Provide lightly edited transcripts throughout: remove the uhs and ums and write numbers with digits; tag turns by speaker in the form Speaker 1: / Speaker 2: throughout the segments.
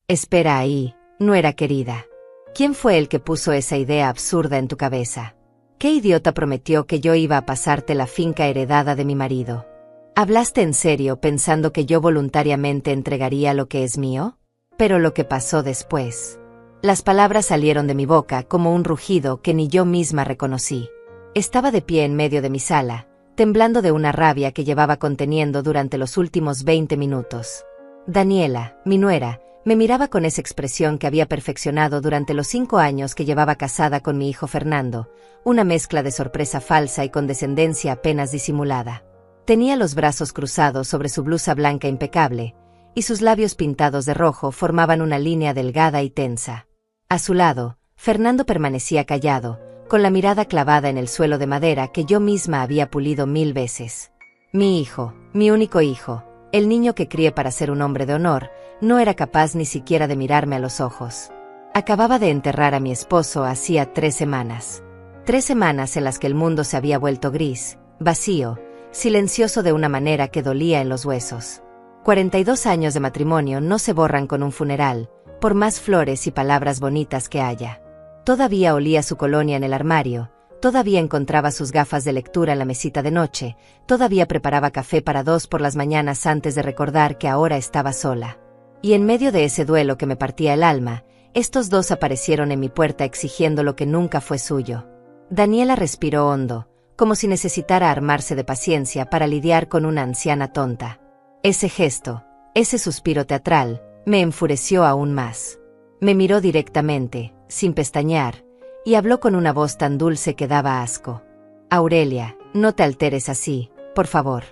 Speaker 1: Espera ahí, nuera querida. ¿Quién fue el que puso esa idea absurda en tu cabeza? ¿Qué idiota prometió que yo iba a pasarte la finca heredada de mi marido? ¿Hablaste en serio pensando que yo voluntariamente entregaría lo que es mío? Pero lo que pasó después. Las palabras salieron de mi boca como un rugido que ni yo misma reconocí. Estaba de pie en medio de mi sala, temblando de una rabia que llevaba conteniendo durante los últimos 20 minutos. Daniela, mi nuera, me miraba con esa expresión que había perfeccionado durante los 5 años que llevaba casada con mi hijo Fernando, una mezcla de sorpresa falsa y condescendencia apenas disimulada. Tenía los brazos cruzados sobre su blusa blanca impecable, y sus labios pintados de rojo formaban una línea delgada y tensa. A su lado, Fernando permanecía callado, con la mirada clavada en el suelo de madera que yo misma había pulido 1000 veces. Mi hijo, mi único hijo, el niño que crié para ser un hombre de honor, no era capaz ni siquiera de mirarme a los ojos. Acababa de enterrar a mi esposo hacía 3 semanas. 3 semanas en las que el mundo se había vuelto gris, vacío, silencioso de una manera que dolía en los huesos. 42 años de matrimonio no se borran con un funeral, por más flores y palabras bonitas que haya. Todavía olía su colonia en el armario, todavía encontraba sus gafas de lectura en la mesita de noche, todavía preparaba café para 2 por las mañanas antes de recordar que ahora estaba sola. Y en medio de ese duelo que me partía el alma, estos 2 aparecieron en mi puerta exigiendo lo que nunca fue suyo. Daniela respiró hondo, como si necesitara armarse de paciencia para lidiar con una anciana tonta. Ese gesto, ese suspiro teatral, me enfureció aún más. Me miró directamente, sin pestañear, y habló con una voz tan dulce que daba asco. Aurelia, no te alteres así, por favor.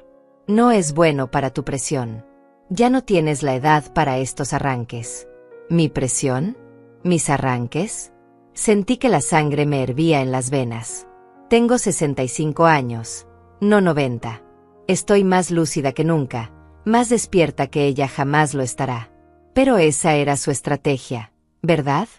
Speaker 1: No es bueno para tu presión. Ya no tienes la edad para estos arranques. ¿Mi presión? ¿Mis arranques? Sentí que la sangre me hervía en las venas. Tengo 65 años, no 90. Estoy más lúcida que nunca, más despierta que ella jamás lo estará. Pero esa era su estrategia, ¿verdad?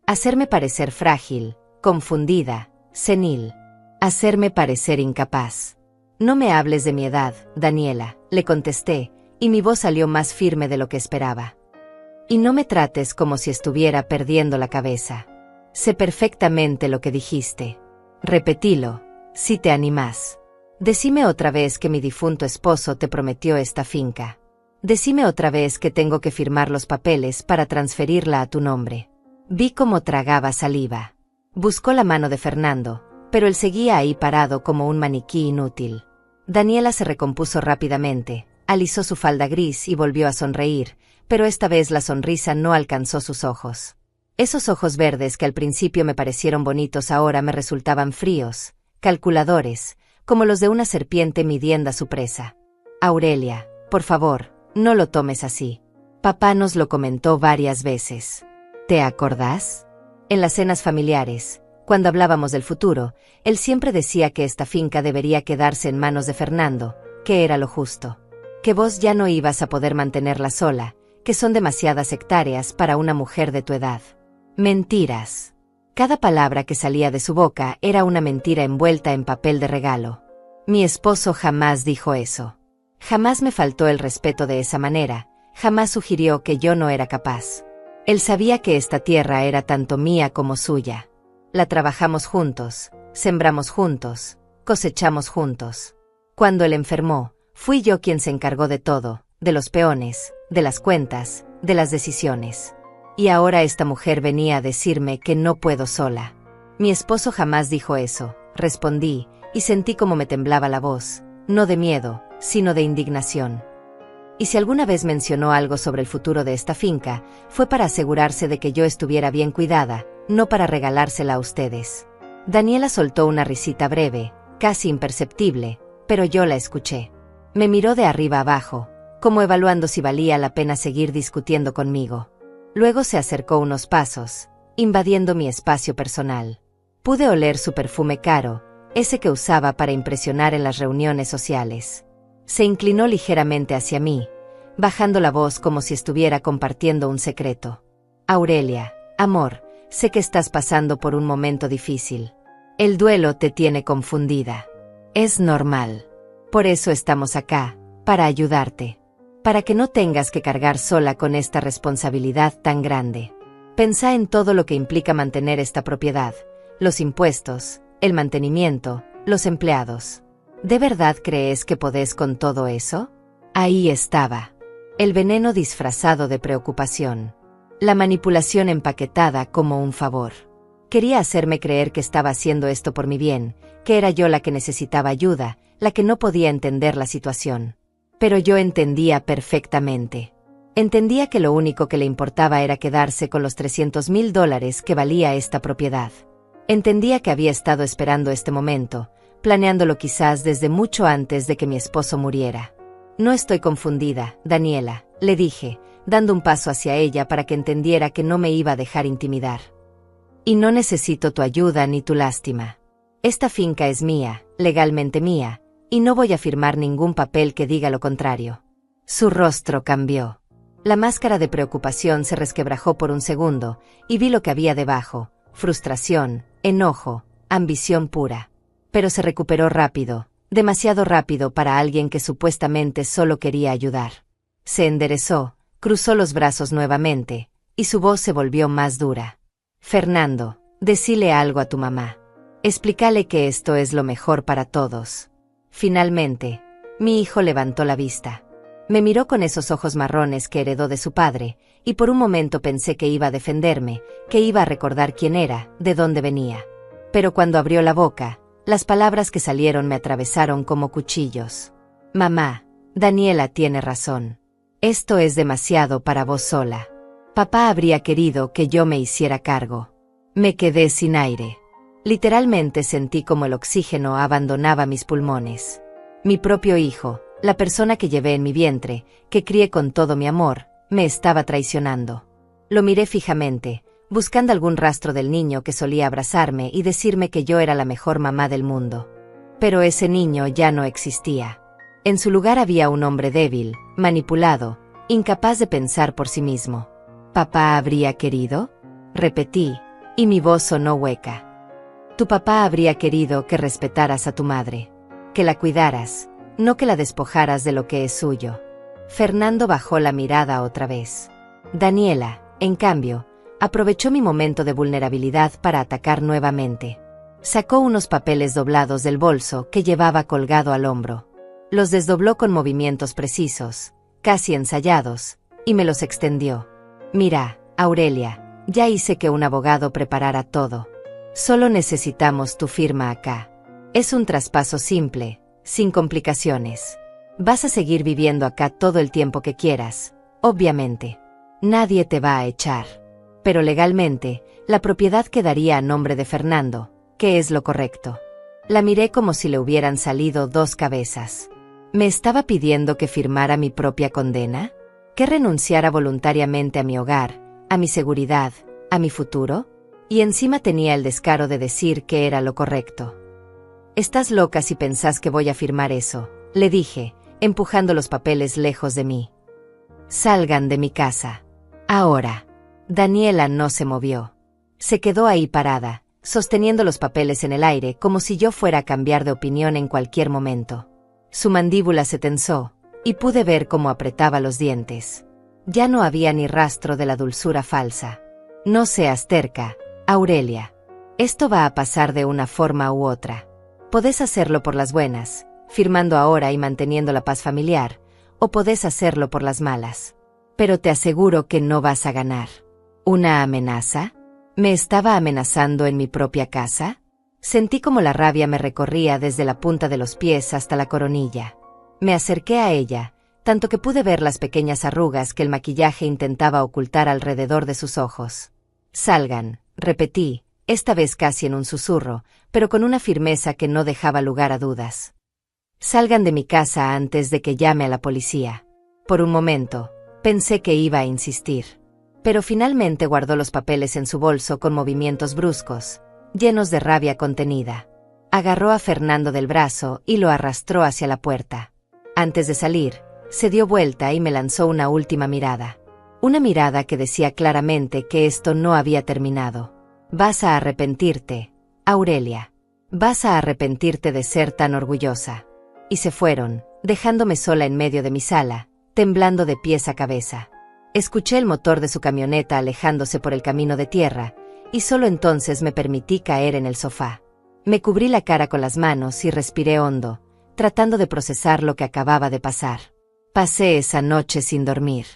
Speaker 1: Hacerme parecer frágil, confundida, senil. Hacerme parecer incapaz. No me hables de mi edad, Daniela, le contesté, y mi voz salió más firme de lo que esperaba. Y no me trates como si estuviera perdiendo la cabeza. Sé perfectamente lo que dijiste. Repetilo, si te animás. Decime otra vez que mi difunto esposo te prometió esta finca. Decime otra vez que tengo que firmar los papeles para transferirla a tu nombre. Vi cómo tragaba saliva. Buscó la mano de Fernando, pero él seguía ahí parado como un maniquí inútil. Daniela se recompuso rápidamente, alisó su falda gris y volvió a sonreír, pero esta vez la sonrisa no alcanzó sus ojos. Esos ojos verdes que al principio me parecieron bonitos ahora me resultaban fríos, calculadores, como los de una serpiente midiendo a su presa. Aurelia, por favor, no lo tomes así. Papá nos lo comentó varias veces. ¿Te acordás? En las cenas familiares, cuando hablábamos del futuro, él siempre decía que esta finca debería quedarse en manos de Fernando, que era lo justo. Que vos ya no ibas a poder mantenerla sola, que son demasiadas hectáreas para una mujer de tu edad. Mentiras. Cada palabra que salía de su boca era una mentira envuelta en papel de regalo. Mi esposo jamás dijo eso. Jamás me faltó el respeto de esa manera, jamás sugirió que yo no era capaz. Él sabía que esta tierra era tanto mía como suya. La trabajamos juntos, sembramos juntos, cosechamos juntos. Cuando él enfermó, fui yo quien se encargó de todo, de los peones, de las cuentas, de las decisiones. Y ahora esta mujer venía a decirme que no puedo sola. Mi esposo jamás dijo eso, respondí, y sentí como me temblaba la voz, no de miedo, sino de indignación. Y si alguna vez mencionó algo sobre el futuro de esta finca, fue para asegurarse de que yo estuviera bien cuidada, no para regalársela a ustedes. Daniela soltó una risita breve, casi imperceptible, pero yo la escuché. Me miró de arriba abajo, como evaluando si valía la pena seguir discutiendo conmigo. Luego se acercó unos pasos, invadiendo mi espacio personal. Pude oler su perfume caro, ese que usaba para impresionar en las reuniones sociales. Se inclinó ligeramente hacia mí, bajando la voz como si estuviera compartiendo un secreto. Aurelia, amor, sé que estás pasando por un momento difícil. El duelo te tiene confundida. Es normal. Por eso estamos acá, para ayudarte. para que no tengas que cargar sola con esta responsabilidad tan grande. Pensá en todo lo que implica mantener esta propiedad, los impuestos, el mantenimiento, los empleados. ¿De verdad crees que podés con todo eso? Ahí estaba. El veneno disfrazado de preocupación. La manipulación empaquetada como un favor. Quería hacerme creer que estaba haciendo esto por mi bien, que era yo la que necesitaba ayuda, la que no podía entender la situación. Pero yo entendía perfectamente. Entendía que lo único que le importaba era quedarse con los $300,000 que valía esta propiedad. Entendía que había estado esperando este momento, planeándolo quizás desde mucho antes de que mi esposo muriera. No estoy confundida, Daniela, le dije, dando un paso hacia ella para que entendiera que no me iba a dejar intimidar. Y no necesito tu ayuda ni tu lástima. Esta finca es mía, legalmente mía, y no voy a firmar ningún papel que diga lo contrario. Su rostro cambió. La máscara de preocupación se resquebrajó por un segundo, y vi lo que había debajo: frustración, enojo, ambición pura. Pero se recuperó rápido, demasiado rápido para alguien que supuestamente solo quería ayudar. Se enderezó, cruzó los brazos nuevamente, y su voz se volvió más dura. Fernando, decile algo a tu mamá. Explícale que esto es lo mejor para todos. Finalmente, mi hijo levantó la vista. Me miró con esos ojos marrones que heredó de su padre, y por un momento pensé que iba a defenderme, que iba a recordar quién era, de dónde venía. Pero cuando abrió la boca, las palabras que salieron me atravesaron como cuchillos. Mamá, Daniela tiene razón. Esto es demasiado para vos sola. Papá habría querido que yo me hiciera cargo. Me quedé sin aire. Literalmente sentí como el oxígeno abandonaba mis pulmones. Mi propio hijo, la persona que llevé en mi vientre, que crié con todo mi amor, me estaba traicionando. Lo miré fijamente, buscando algún rastro del niño que solía abrazarme y decirme que yo era la mejor mamá del mundo. Pero ese niño ya no existía. En su lugar había un hombre débil, manipulado, incapaz de pensar por sí mismo. ¿Papá habría querido? Repetí, y mi voz sonó hueca. Tu papá habría querido que respetaras a tu madre, que la cuidaras, no que la despojaras de lo que es suyo. Fernando bajó la mirada otra vez. Daniela, en cambio, aprovechó mi momento de vulnerabilidad para atacar nuevamente. Sacó unos papeles doblados del bolso que llevaba colgado al hombro. Los desdobló con movimientos precisos, casi ensayados, y me los extendió. Mira, Aurelia, ya hice que un abogado preparara todo. Solo necesitamos tu firma acá. Es un traspaso simple, sin complicaciones. Vas a seguir viviendo acá todo el tiempo que quieras, obviamente. Nadie te va a echar. Pero legalmente, la propiedad quedaría a nombre de Fernando, que es lo correcto. La miré como si le hubieran salido dos cabezas. ¿Me estaba pidiendo que firmara mi propia condena? ¿Que renunciara voluntariamente a mi hogar, a mi seguridad, a mi futuro? Y encima tenía el descaro de decir que era lo correcto. Estás loca si pensás que voy a firmar eso, le dije, empujando los papeles lejos de mí. Salgan de mi casa. Ahora. Daniela no se movió. Se quedó ahí parada, sosteniendo los papeles en el aire como si yo fuera a cambiar de opinión en cualquier momento. Su mandíbula se tensó, y pude ver cómo apretaba los dientes. Ya no había ni rastro de la dulzura falsa. No seas terca, Aurelia. Esto va a pasar de una forma u otra. Podés hacerlo por las buenas, firmando ahora y manteniendo la paz familiar, o podés hacerlo por las malas. Pero te aseguro que no vas a ganar. ¿Una amenaza? ¿Me estaba amenazando en mi propia casa? Sentí como la rabia me recorría desde la punta de los pies hasta la coronilla. Me acerqué a ella, tanto que pude ver las pequeñas arrugas que el maquillaje intentaba ocultar alrededor de sus ojos. Salgan, repetí, esta vez casi en un susurro, pero con una firmeza que no dejaba lugar a dudas. Salgan de mi casa antes de que llame a la policía. Por un momento, pensé que iba a insistir. Pero finalmente guardó los papeles en su bolso con movimientos bruscos, llenos de rabia contenida. Agarró a Fernando del brazo y lo arrastró hacia la puerta. Antes de salir, se dio vuelta y me lanzó una última mirada. Una mirada que decía claramente que esto no había terminado. Vas a arrepentirte, Aurelia. Vas a arrepentirte de ser tan orgullosa. Y se fueron, dejándome sola en medio de mi sala, temblando de pies a cabeza. Escuché el motor de su camioneta alejándose por el camino de tierra, y solo entonces me permití caer en el sofá. Me cubrí la cara con las manos y respiré hondo, tratando de procesar lo que acababa de pasar. Pasé esa noche sin dormir.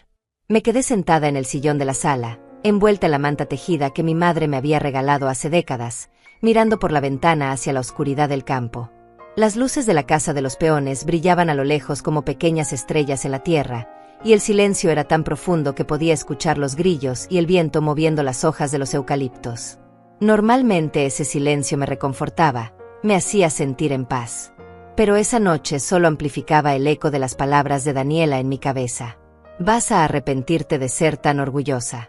Speaker 1: Me quedé sentada en el sillón de la sala, envuelta en la manta tejida que mi madre me había regalado hace décadas, mirando por la ventana hacia la oscuridad del campo. Las luces de la casa de los peones brillaban a lo lejos como pequeñas estrellas en la tierra, y el silencio era tan profundo que podía escuchar los grillos y el viento moviendo las hojas de los eucaliptos. Normalmente ese silencio me reconfortaba, me hacía sentir en paz. Pero esa noche solo amplificaba el eco de las palabras de Daniela en mi cabeza. Vas a arrepentirte de ser tan orgullosa.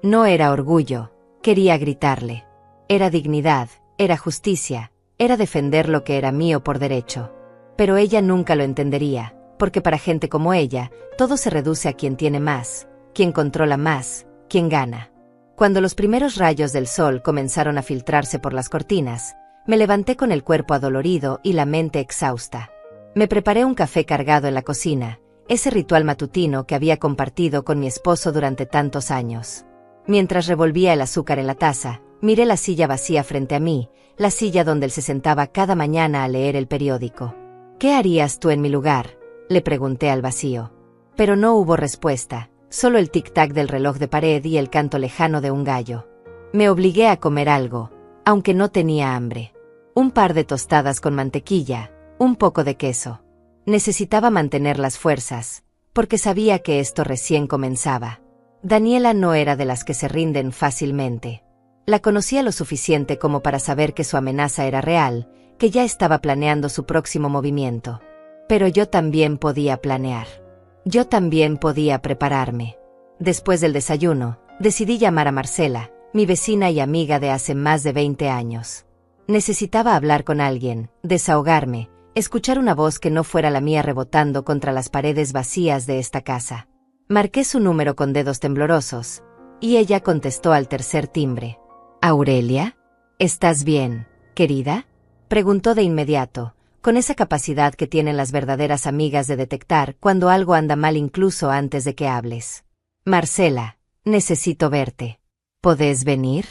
Speaker 1: No era orgullo, quería gritarle. Era dignidad, era justicia, era defender lo que era mío por derecho. Pero ella nunca lo entendería, porque para gente como ella, todo se reduce a quien tiene más, quien controla más, quien gana. Cuando los primeros rayos del sol comenzaron a filtrarse por las cortinas, me levanté con el cuerpo adolorido y la mente exhausta. Me preparé un café cargado en la cocina, ese ritual matutino que había compartido con mi esposo durante tantos años. Mientras revolvía el azúcar en la taza, miré la silla vacía frente a mí, la silla donde él se sentaba cada mañana a leer el periódico. ¿Qué harías tú en mi lugar?, le pregunté al vacío. Pero no hubo respuesta, solo el tic-tac del reloj de pared y el canto lejano de un gallo. Me obligué a comer algo, aunque no tenía hambre. Un par de tostadas con mantequilla, un poco de queso. Necesitaba mantener las fuerzas, porque sabía que esto recién comenzaba. Daniela no era de las que se rinden fácilmente. La conocía lo suficiente como para saber que su amenaza era real, que ya estaba planeando su próximo movimiento. Pero yo también podía planear. Yo también podía prepararme. Después del desayuno, decidí llamar a Marcela, mi vecina y amiga de hace más de 20 años. Necesitaba hablar con alguien, desahogarme, escuchar una voz que no fuera la mía rebotando contra las paredes vacías de esta casa. Marqué su número con dedos temblorosos, y ella contestó al tercer timbre. «¿Aurelia? ¿Estás bien, querida?», preguntó de inmediato, con esa capacidad que tienen las verdaderas amigas de detectar cuando algo anda mal incluso antes de que hables. «Marcela, necesito verte. ¿Podés venir?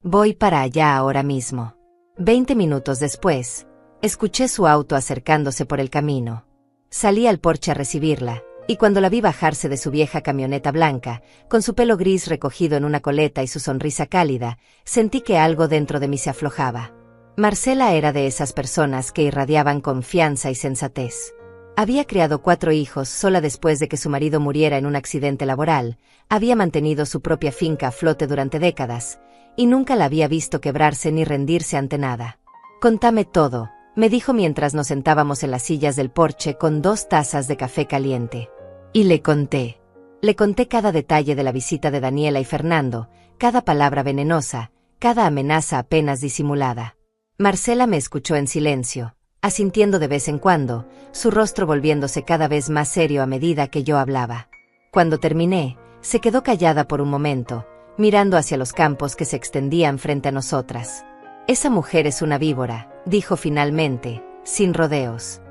Speaker 1: Voy para allá ahora mismo». 20 minutos después, escuché su auto acercándose por el camino. Salí al porche a recibirla, y cuando la vi bajarse de su vieja camioneta blanca, con su pelo gris recogido en una coleta y su sonrisa cálida, sentí que algo dentro de mí se aflojaba. Marcela era de esas personas que irradiaban confianza y sensatez. Había criado 4 hijos sola después de que su marido muriera en un accidente laboral, había mantenido su propia finca a flote durante décadas, y nunca la había visto quebrarse ni rendirse ante nada. «Contame todo», me dijo mientras nos sentábamos en las sillas del porche con 2 tazas de café caliente. Y le conté. Le conté cada detalle de la visita de Daniela y Fernando, cada palabra venenosa, cada amenaza apenas disimulada. Marcela me escuchó en silencio, asintiendo de vez en cuando, su rostro volviéndose cada vez más serio a medida que yo hablaba. Cuando terminé, se quedó callada por un momento, mirando hacia los campos que se extendían frente a nosotras. «Esa mujer es una víbora», dijo finalmente, sin rodeos.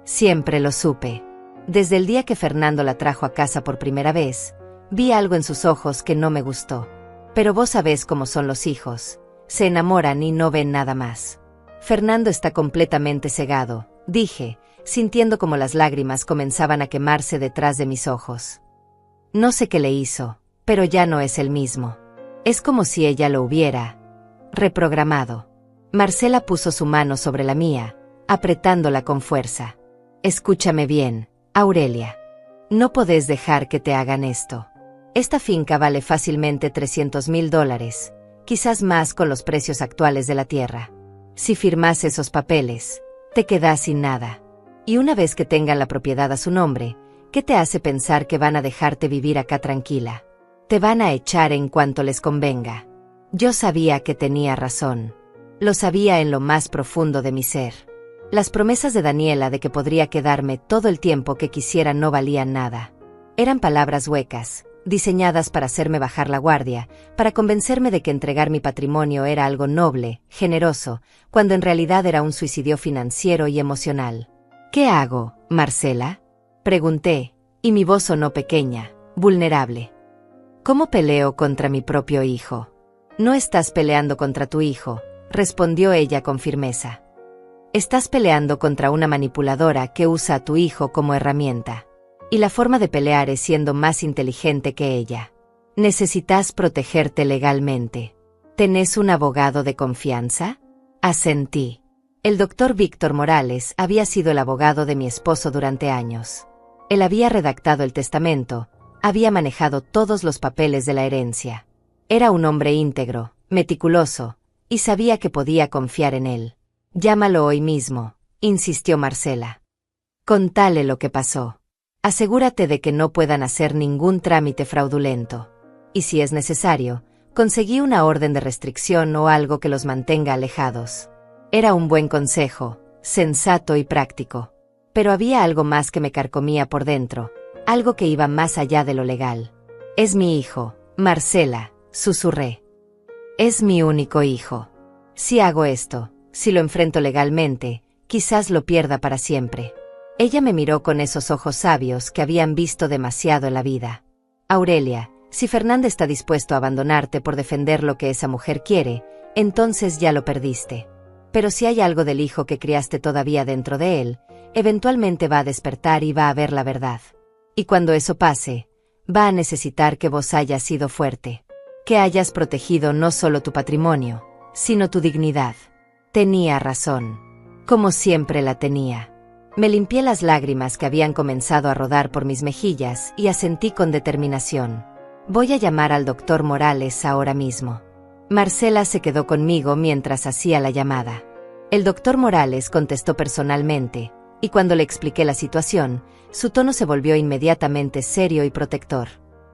Speaker 1: Siempre lo supe. Desde el día que Fernando la trajo a casa por primera vez, vi algo en sus ojos que no me gustó. Pero vos sabés cómo son los hijos. Se enamoran y no ven nada más. Fernando está completamente cegado, dije, sintiendo como las lágrimas comenzaban a quemarse detrás de mis ojos. No sé qué le hizo, pero ya no es el mismo. Es como si ella lo hubiera reprogramado. Marcela puso su mano sobre la mía, apretándola con fuerza. «Escúchame bien, Aurelia. No podés dejar que te hagan esto. Esta finca vale fácilmente $300,000, quizás más con los precios actuales de la tierra. Si firmás esos papeles, te quedás sin nada. Y una vez que tengan la propiedad a su nombre, ¿qué te hace pensar que van a dejarte vivir acá tranquila? Te van a echar en cuanto les convenga». Yo sabía que tenía razón. Lo sabía en lo más profundo de mi ser. Las promesas de Daniela de que podría quedarme todo el tiempo que quisiera no valían nada. Eran palabras huecas, diseñadas para hacerme bajar la guardia, para convencerme de que entregar mi patrimonio era algo noble, generoso, cuando en realidad era un suicidio financiero y emocional. «¿Qué hago, Marcela?», pregunté, Y mi voz sonó pequeña, vulnerable. ¿Cómo peleo contra mi propio hijo? No estás peleando contra tu hijo, respondió ella con firmeza. Estás peleando contra una manipuladora que usa a tu hijo como herramienta. Y la forma de pelear es siendo más inteligente que ella. Necesitas protegerte legalmente. ¿Tenés un abogado de confianza? Asentí. El doctor Víctor Morales había sido el abogado de mi esposo durante años. Él había redactado el testamento, había manejado todos los papeles de la herencia. Era un hombre íntegro, meticuloso, y sabía que podía confiar en él. Llámalo hoy mismo, insistió Marcela. Contale lo que pasó. Asegúrate de que no puedan hacer ningún trámite fraudulento. Y si es necesario, conseguí una orden de restricción o algo que los mantenga alejados. Era un buen consejo, sensato y práctico. Pero había algo más que me carcomía por dentro, algo que iba más allá de lo legal. Es mi hijo, Marcela, susurré. Es mi único hijo. Si hago esto, si lo enfrento legalmente, quizás lo pierda para siempre. Ella me miró con esos ojos sabios que habían visto demasiado en la vida. Aurelia, si Fernanda está dispuesto a abandonarte por defender lo que esa mujer quiere, entonces ya lo perdiste. Pero si hay algo del hijo que criaste todavía dentro de él, eventualmente va a despertar y va a ver la verdad. Y cuando eso pase, va a necesitar que vos hayas sido fuerte. Que hayas protegido no solo tu patrimonio, sino tu dignidad. Tenía razón. Como siempre la tenía. Me limpié las lágrimas que habían comenzado a rodar por mis mejillas y asentí con determinación. Voy a llamar al doctor Morales ahora mismo. Marcela se quedó conmigo mientras hacía la llamada. El doctor Morales contestó personalmente, y cuando le expliqué la situación, su tono se volvió inmediatamente serio y protector.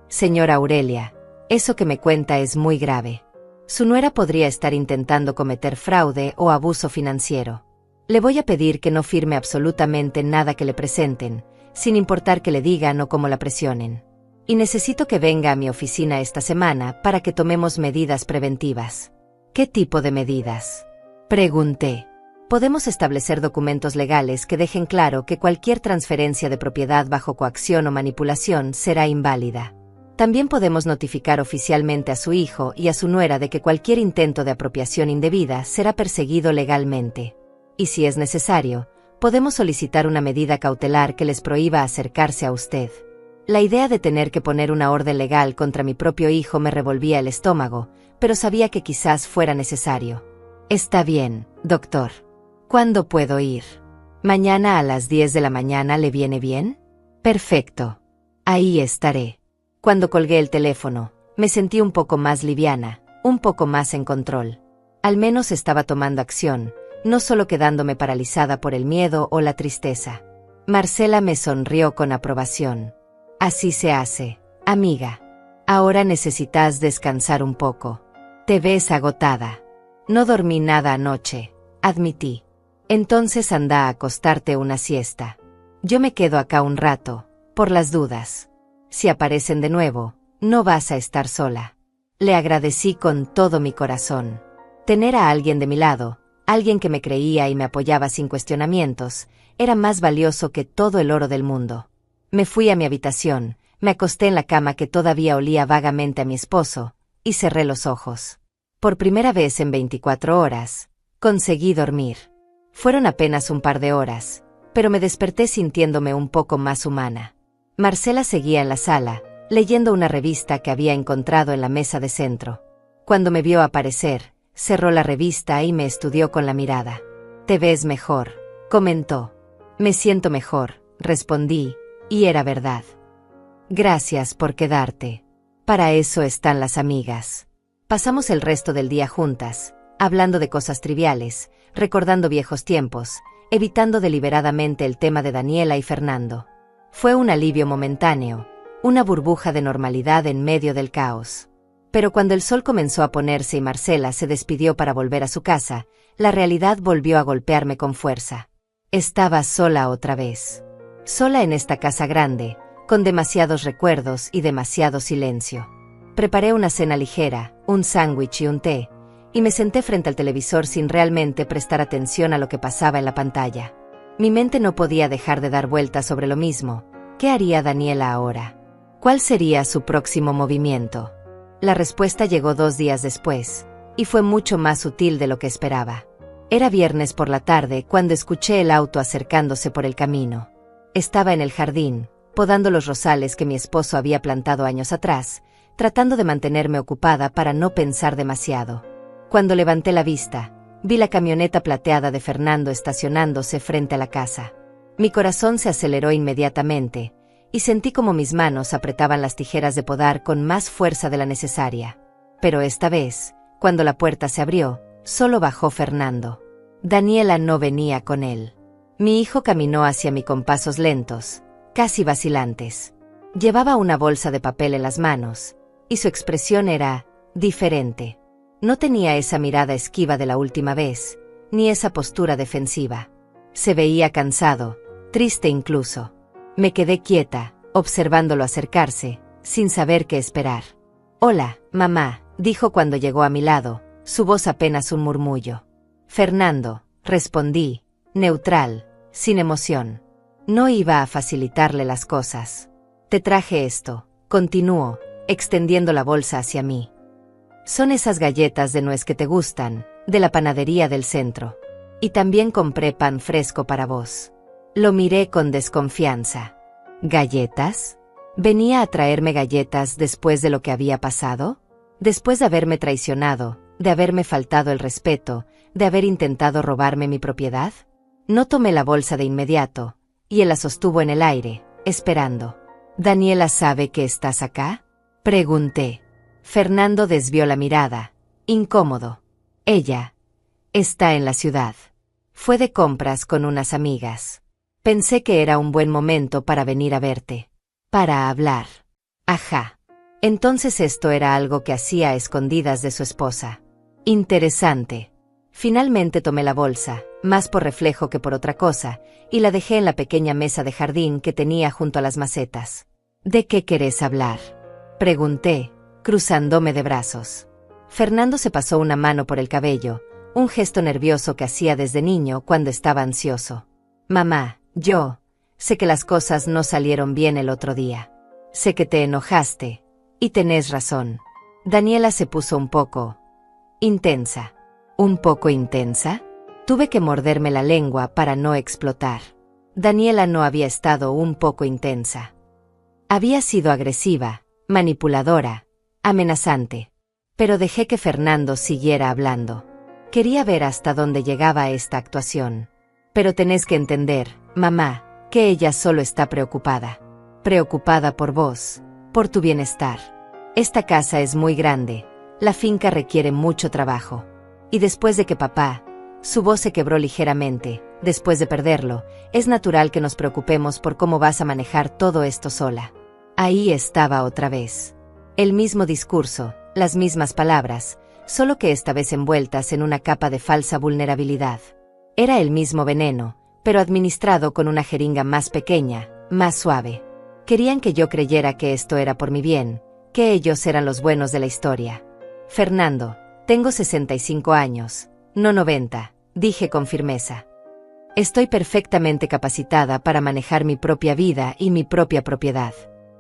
Speaker 1: Señora Aurelia, eso que me cuenta es muy grave. Su nuera podría estar intentando cometer fraude o abuso financiero. Le voy a pedir que no firme absolutamente nada que le presenten, sin importar que le digan o cómo la presionen. Y necesito que venga a mi oficina esta semana para que tomemos medidas preventivas. ¿Qué tipo de medidas? Pregunté. Podemos establecer documentos legales que dejen claro que cualquier transferencia de propiedad bajo coacción o manipulación será inválida. También podemos notificar oficialmente a su hijo y a su nuera de que cualquier intento de apropiación indebida será perseguido legalmente. Y si es necesario, podemos solicitar una medida cautelar que les prohíba acercarse a usted. La idea de tener que poner una orden legal contra mi propio hijo me revolvía el estómago, pero sabía que quizás fuera necesario. Está bien, doctor. ¿Cuándo puedo ir? ¿Mañana a las 10 de la mañana le viene bien? Perfecto. Ahí estaré. Cuando colgué el teléfono, me sentí un poco más liviana, un poco más en control. Al menos estaba tomando acción, no solo quedándome paralizada por el miedo o la tristeza. Marcela me sonrió con aprobación. Así se hace, amiga. Ahora necesitas descansar un poco. Te ves agotada. No dormí nada anoche, admití. Entonces anda a acostarte una siesta. Yo me quedo acá un rato, por las dudas. Si aparecen de nuevo, no vas a estar sola. Le agradecí con todo mi corazón. Tener a alguien de mi lado, alguien que me creía y me apoyaba sin cuestionamientos, era más valioso que todo el oro del mundo. Me fui a mi habitación, me acosté en la cama que todavía olía vagamente a mi esposo, y cerré los ojos. Por primera vez en 24 horas, conseguí dormir. Fueron apenas un par de horas, pero me desperté sintiéndome un poco más humana. Marcela seguía en la sala, leyendo una revista que había encontrado en la mesa de centro. Cuando me vio aparecer, cerró la revista y me estudió con la mirada. «Te ves mejor», comentó. «Me siento mejor», respondí, y era verdad. «Gracias por quedarte. Para eso están las amigas». Pasamos el resto del día juntas, hablando de cosas triviales, recordando viejos tiempos, evitando deliberadamente el tema de Daniela y Fernando. Fue un alivio momentáneo, una burbuja de normalidad en medio del caos. Pero cuando el sol comenzó a ponerse y Marcela se despidió para volver a su casa, la realidad volvió a golpearme con fuerza. Estaba sola otra vez. Sola en esta casa grande, con demasiados recuerdos y demasiado silencio. Preparé una cena ligera, un sándwich y un té, y me senté frente al televisor sin realmente prestar atención a lo que pasaba en la pantalla. Mi mente no podía dejar de dar vueltas sobre lo mismo, ¿Qué haría Daniela ahora? ¿Cuál sería su próximo movimiento? La respuesta llegó 2 días después, y fue mucho más sutil de lo que esperaba. Era viernes por la tarde cuando escuché el auto acercándose por el camino. Estaba en el jardín, podando los rosales que mi esposo había plantado años atrás, tratando de mantenerme ocupada para no pensar demasiado. Cuando levanté la vista, vi la camioneta plateada de Fernando estacionándose frente a la casa. Mi corazón se aceleró inmediatamente, y sentí como mis manos apretaban las tijeras de podar con más fuerza de la necesaria. Pero esta vez, cuando la puerta se abrió, solo bajó Fernando. Daniela no venía con él. Mi hijo caminó hacia mí con pasos lentos, casi vacilantes. Llevaba una bolsa de papel en las manos, y su expresión era diferente. No tenía esa mirada esquiva de la última vez, ni esa postura defensiva. Se veía cansado, triste incluso. Me quedé quieta, observándolo acercarse, sin saber qué esperar. «Hola, mamá», dijo cuando llegó a mi lado, su voz apenas un murmullo. «Fernando», respondí, neutral, sin emoción. No iba a facilitarle las cosas. «Te traje esto», continuó, extendiendo la bolsa hacia mí. «Son esas galletas de nuez que te gustan, de la panadería del centro. Y también compré pan fresco para vos». Lo miré con desconfianza. ¿Galletas? ¿Venía a traerme galletas después de lo que había pasado? Después de haberme traicionado, de haberme faltado el respeto, de haber intentado robarme mi propiedad? No tomé la bolsa de inmediato, y él la sostuvo en el aire, esperando. «¿Daniela sabe que estás acá?», pregunté. Fernando desvió la mirada, incómodo. «Ella está en la ciudad. Fue de compras con unas amigas. Pensé que era un buen momento para venir a verte. Para hablar». Ajá. Entonces esto era algo que hacía a escondidas de su esposa. Interesante. Finalmente tomé la bolsa, más por reflejo que por otra cosa, y la dejé en la pequeña mesa de jardín que tenía junto a las macetas. «¿De qué querés hablar?», pregunté, cruzándome de brazos. Fernando se pasó una mano por el cabello, un gesto nervioso que hacía desde niño cuando estaba ansioso. «Mamá, yo sé que las cosas no salieron bien el otro día. Sé que te enojaste, y tenés razón». Daniela se puso un poco intensa. ¿Un poco intensa? Tuve que morderme la lengua para no explotar. Daniela no había estado un poco intensa. Había sido agresiva, manipuladora, amenazante. Pero dejé que Fernando siguiera hablando. Quería ver hasta dónde llegaba esta actuación. «Pero tenés que entender, mamá, que ella solo está preocupada. Preocupada por vos, por tu bienestar. Esta casa es muy grande, la finca requiere mucho trabajo. Y después de que papá», su voz se quebró ligeramente, «después de perderlo, es natural que nos preocupemos por cómo vas a manejar todo esto sola». Ahí estaba otra vez. El mismo discurso, las mismas palabras, solo que esta vez envueltas en una capa de falsa vulnerabilidad. Era el mismo veneno, pero administrado con una jeringa más pequeña, más suave. Querían que yo creyera que esto era por mi bien, que ellos eran los buenos de la historia. «Fernando, tengo 65 años, no 90, dije con firmeza. Estoy perfectamente capacitada para manejar mi propia vida y mi propia propiedad.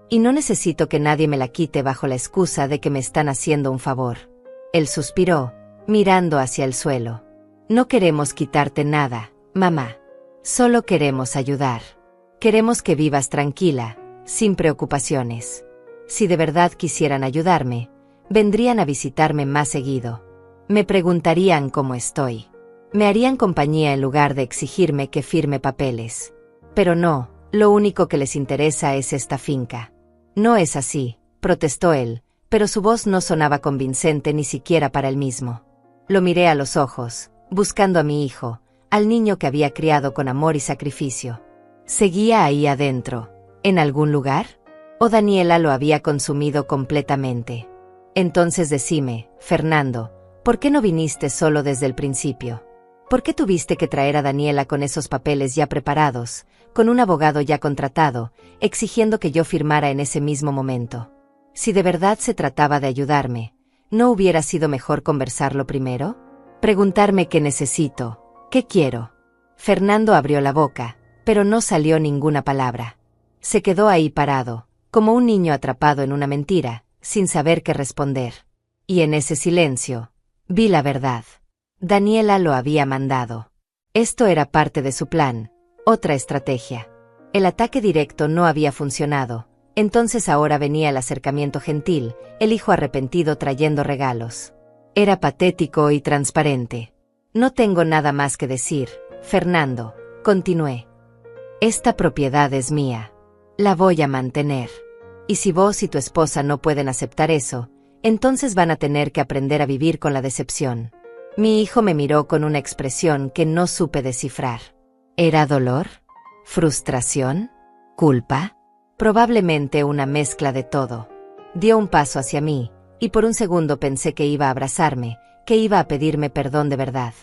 Speaker 1: Y no necesito que nadie me la quite bajo la excusa de que me están haciendo un favor». Él suspiró, mirando hacia el suelo. «No queremos quitarte nada, mamá. Solo queremos ayudar. Queremos que vivas tranquila, sin preocupaciones. Si de verdad quisieran ayudarme, vendrían a visitarme más seguido. Me preguntarían cómo estoy. Me harían compañía en lugar de exigirme que firme papeles. Pero no, lo único que les interesa es esta finca». «No es así», protestó él, pero su voz no sonaba convincente ni siquiera para él mismo. Lo miré a los ojos, buscando a mi hijo, al niño que había criado con amor y sacrificio. ¿Seguía ahí adentro, en algún lugar? ¿O Daniela lo había consumido completamente? Entonces decime, Fernando, ¿por qué no viniste solo desde el principio? ¿Por qué tuviste que traer a Daniela con esos papeles ya preparados, con un abogado ya contratado, exigiendo que yo firmara en ese mismo momento? Si de verdad se trataba de ayudarme, ¿no hubiera sido mejor conversarlo primero? Preguntarme qué necesito, qué quiero. Fernando abrió la boca, pero no salió ninguna palabra. Se quedó ahí parado, como un niño atrapado en una mentira, sin saber qué responder. Y en ese silencio, vi la verdad. Daniela lo había mandado. Esto era parte de su plan, otra estrategia. El ataque directo no había funcionado, entonces ahora venía el acercamiento gentil, el hijo arrepentido trayendo regalos. Era patético y transparente. No tengo nada más que decir, Fernando, continué. Esta propiedad es mía. La voy a mantener. Y si vos y tu esposa no pueden aceptar eso, entonces van a tener que aprender a vivir con la decepción. Mi hijo me miró con una expresión que no supe descifrar. ¿Era dolor? ¿Frustración? ¿Culpa? Probablemente una mezcla de todo. Dio un paso hacia mí, y por un segundo pensé que iba a abrazarme, que iba a pedirme perdón de verdad.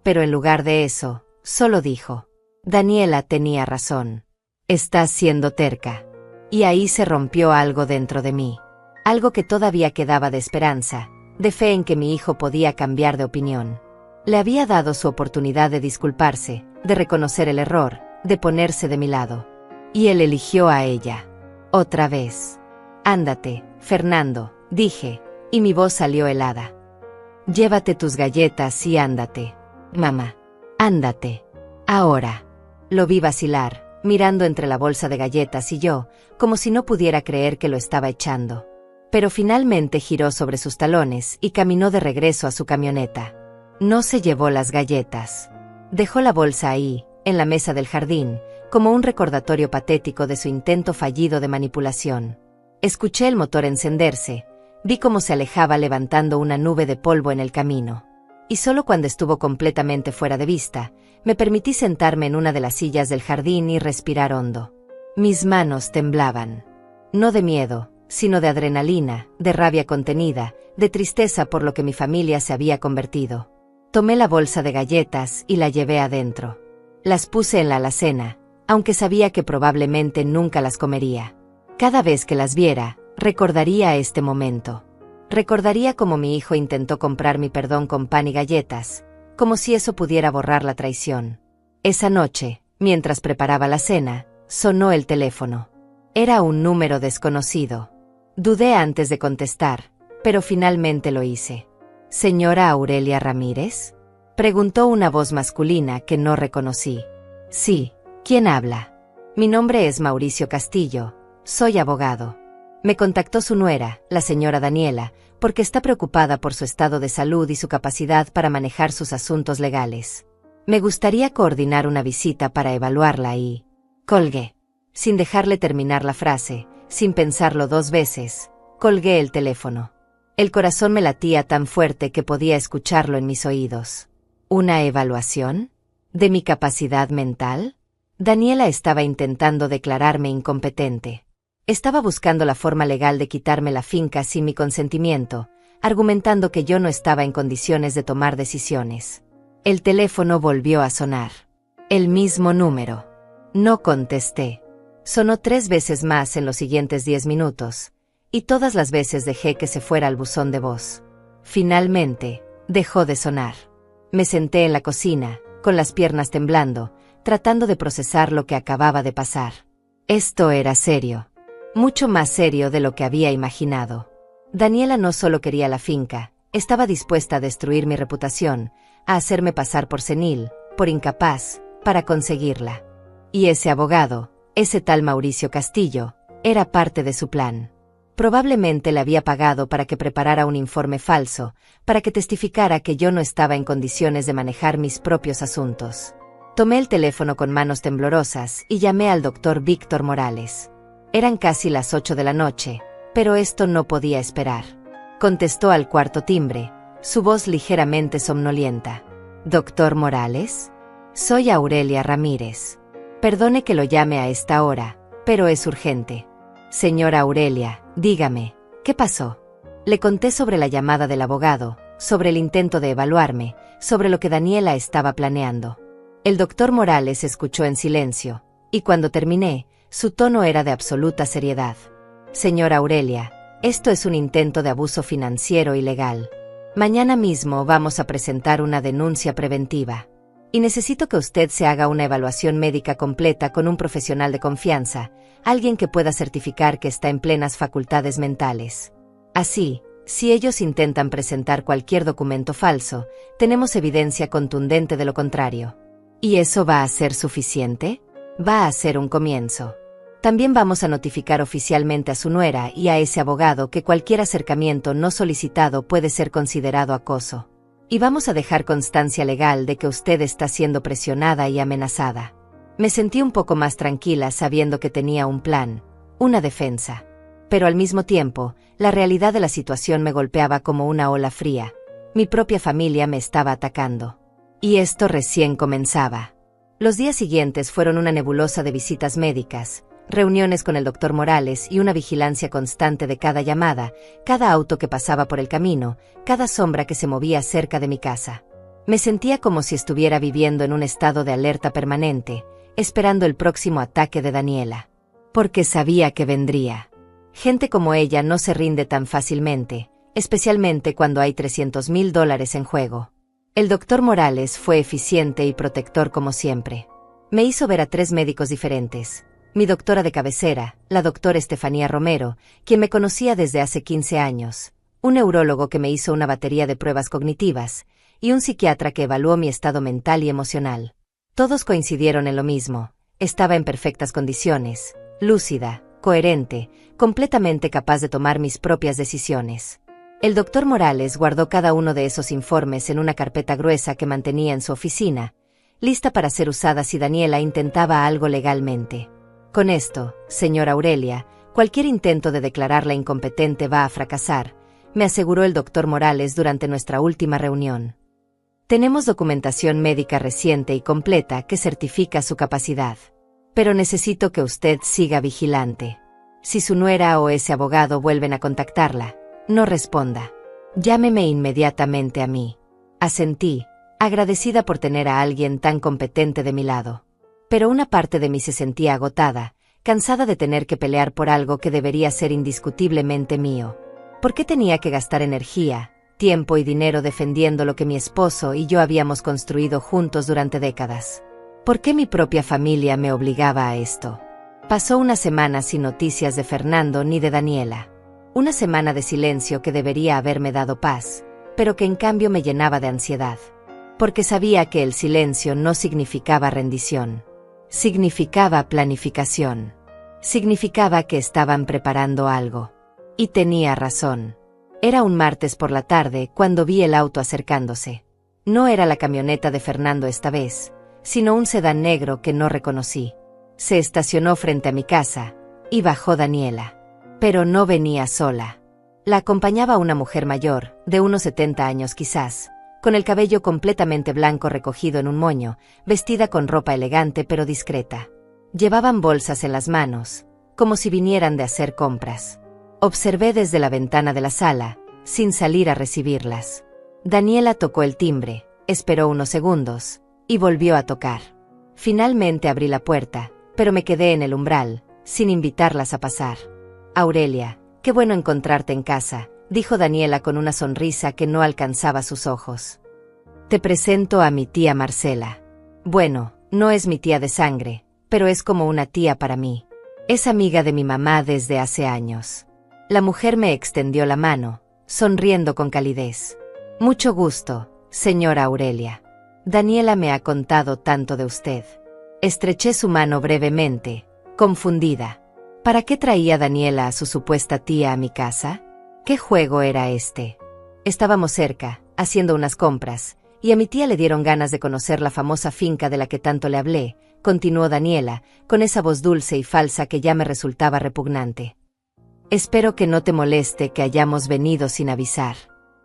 Speaker 1: Pero en lugar de eso, solo dijo: Daniela tenía razón. Estás siendo terca. Y ahí se rompió algo dentro de mí. Algo que todavía quedaba de esperanza, de fe en que mi hijo podía cambiar de opinión. Le había dado su oportunidad de disculparse, de reconocer el error, de ponerse de mi lado. Y él eligió a ella. Otra vez. Ándate, Fernando, dije, y mi voz salió helada. Llévate tus galletas y ándate. Mamá. Ándate. Ahora. Lo vi vacilar, mirando entre la bolsa de galletas y yo, como si no pudiera creer que lo estaba echando. Pero finalmente giró sobre sus talones y caminó de regreso a su camioneta. No se llevó las galletas. Dejó la bolsa ahí, en la mesa del jardín, como un recordatorio patético de su intento fallido de manipulación. Escuché el motor encenderse, vi cómo se alejaba levantando una nube de polvo en el camino. Y solo cuando estuvo completamente fuera de vista, me permití sentarme en una de las sillas del jardín y respirar hondo. Mis manos temblaban. No de miedo, sino de adrenalina, de rabia contenida, de tristeza por lo que mi familia se había convertido. Tomé la bolsa de galletas y la llevé adentro. Las puse en la alacena, aunque sabía que probablemente nunca las comería. Cada vez que las viera, recordaría este momento. Recordaría cómo mi hijo intentó comprar mi perdón con pan y galletas, como si eso pudiera borrar la traición. Esa noche, mientras preparaba la cena, sonó el teléfono. Era un número desconocido. Dudé antes de contestar, pero finalmente lo hice. ¿Señora Aurelia Ramírez?, preguntó una voz masculina que no reconocí. Sí, ¿quién habla? Mi nombre es Mauricio Castillo, soy abogado. Me contactó su nuera, la señora Daniela, porque está preocupada por su estado de salud y su capacidad para manejar sus asuntos legales. Me gustaría coordinar una visita para evaluarla y... Colgué. Sin dejarle terminar la frase, sin pensarlo 2 veces, colgué el teléfono. El corazón me latía tan fuerte que podía escucharlo en mis oídos. ¿Una evaluación? ¿De mi capacidad mental? Daniela estaba intentando declararme incompetente. Estaba buscando la forma legal de quitarme la finca sin mi consentimiento, argumentando que yo no estaba en condiciones de tomar decisiones. El teléfono volvió a sonar. El mismo número. No contesté. Sonó 3 veces más en los siguientes 10 minutos, y todas las veces dejé que se fuera al buzón de voz. Finalmente, dejó de sonar. Me senté en la cocina, con las piernas temblando, tratando de procesar lo que acababa de pasar. Esto era serio. Mucho más serio de lo que había imaginado. Daniela no solo quería la finca, estaba dispuesta a destruir mi reputación, a hacerme pasar por senil, por incapaz, para conseguirla. Y ese abogado, ese tal Mauricio Castillo, era parte de su plan. Probablemente le había pagado para que preparara un informe falso, para que testificara que yo no estaba en condiciones de manejar mis propios asuntos. Tomé el teléfono con manos temblorosas y llamé al doctor Víctor Morales. Eran casi las 8 de la noche, pero esto no podía esperar. Contestó al cuarto timbre, su voz ligeramente somnolienta. ¿Doctor Morales? Soy Aurelia Ramírez. Perdone que lo llame a esta hora, pero es urgente. Señora Aurelia, dígame, ¿qué pasó? Le conté sobre la llamada del abogado, sobre el intento de evaluarme, sobre lo que Daniela estaba planeando. El doctor Morales escuchó en silencio, y cuando terminé, su tono era de absoluta seriedad. Señora Aurelia, esto es un intento de abuso financiero ilegal. Mañana mismo vamos a presentar una denuncia preventiva. Y necesito que usted se haga una evaluación médica completa con un profesional de confianza, alguien que pueda certificar que está en plenas facultades mentales. Así, si ellos intentan presentar cualquier documento falso, tenemos evidencia contundente de lo contrario. ¿Y eso va a ser suficiente? Va a ser un comienzo. También vamos a notificar oficialmente a su nuera y a ese abogado que cualquier acercamiento no solicitado puede ser considerado acoso. Y vamos a dejar constancia legal de que usted está siendo presionada y amenazada. Me sentí un poco más tranquila sabiendo que tenía un plan, una defensa. Pero al mismo tiempo, la realidad de la situación me golpeaba como una ola fría. Mi propia familia me estaba atacando. Y esto recién comenzaba. Los días siguientes fueron una nebulosa de visitas médicas, reuniones con el doctor Morales y una vigilancia constante de cada llamada, cada auto que pasaba por el camino, cada sombra que se movía cerca de mi casa. Me sentía como si estuviera viviendo en un estado de alerta permanente, esperando el próximo ataque de Daniela. Porque sabía que vendría. Gente como ella no se rinde tan fácilmente, especialmente cuando hay $300,000 en juego. El doctor Morales fue eficiente y protector como siempre. Me hizo ver a 3 médicos diferentes. Mi doctora de cabecera, la doctora Estefanía Romero, quien me conocía desde hace 15 años, un neurólogo que me hizo una batería de pruebas cognitivas, y un psiquiatra que evaluó mi estado mental y emocional. Todos coincidieron en lo mismo: estaba en perfectas condiciones, lúcida, coherente, completamente capaz de tomar mis propias decisiones. El doctor Morales guardó cada uno de esos informes en una carpeta gruesa que mantenía en su oficina, lista para ser usada si Daniela intentaba algo legalmente. Con esto, señora Aurelia, cualquier intento de declararla incompetente va a fracasar, me aseguró el doctor Morales durante nuestra última reunión. Tenemos documentación médica reciente y completa que certifica su capacidad. Pero necesito que usted siga vigilante. Si su nuera o ese abogado vuelven a contactarla, no responda. Llámeme inmediatamente a mí. Asentí, agradecida por tener a alguien tan competente de mi lado. Pero una parte de mí se sentía agotada, cansada de tener que pelear por algo que debería ser indiscutiblemente mío. ¿Por qué tenía que gastar energía, tiempo y dinero defendiendo lo que mi esposo y yo habíamos construido juntos durante décadas? ¿Por qué mi propia familia me obligaba a esto? Pasó una semana sin noticias de Fernando ni de Daniela. Una semana de silencio que debería haberme dado paz, pero que en cambio me llenaba de ansiedad. Porque sabía que el silencio no significaba rendición. Significaba planificación. Significaba que estaban preparando algo. Y tenía razón. Era un martes por la tarde cuando vi el auto acercándose. No era la camioneta de Fernando esta vez, sino un sedán negro que no reconocí. Se estacionó frente a mi casa, y bajó Daniela. Pero no venía sola. La acompañaba una mujer mayor, de unos 70 años quizás, con el cabello completamente blanco recogido en un moño, vestida con ropa elegante pero discreta. Llevaban bolsas en las manos, como si vinieran de hacer compras. Observé desde la ventana de la sala, sin salir a recibirlas. Daniela tocó el timbre, esperó unos segundos, y volvió a tocar. Finalmente abrí la puerta, pero me quedé en el umbral, sin invitarlas a pasar. Aurelia, qué bueno encontrarte en casa, dijo Daniela con una sonrisa que no alcanzaba sus ojos. Te presento a mi tía Marcela. Bueno, no es mi tía de sangre, pero es como una tía para mí. Es amiga de mi mamá desde hace años. La mujer me extendió la mano, sonriendo con calidez. Mucho gusto, señora Aurelia. Daniela me ha contado tanto de usted. Estreché su mano brevemente, confundida. ¿Para qué traía Daniela a su supuesta tía a mi casa? ¿Qué juego era este? Estábamos cerca, haciendo unas compras, y a mi tía le dieron ganas de conocer la famosa finca de la que tanto le hablé, continuó Daniela, con esa voz dulce y falsa que ya me resultaba repugnante. Espero que no te moleste que hayamos venido sin avisar.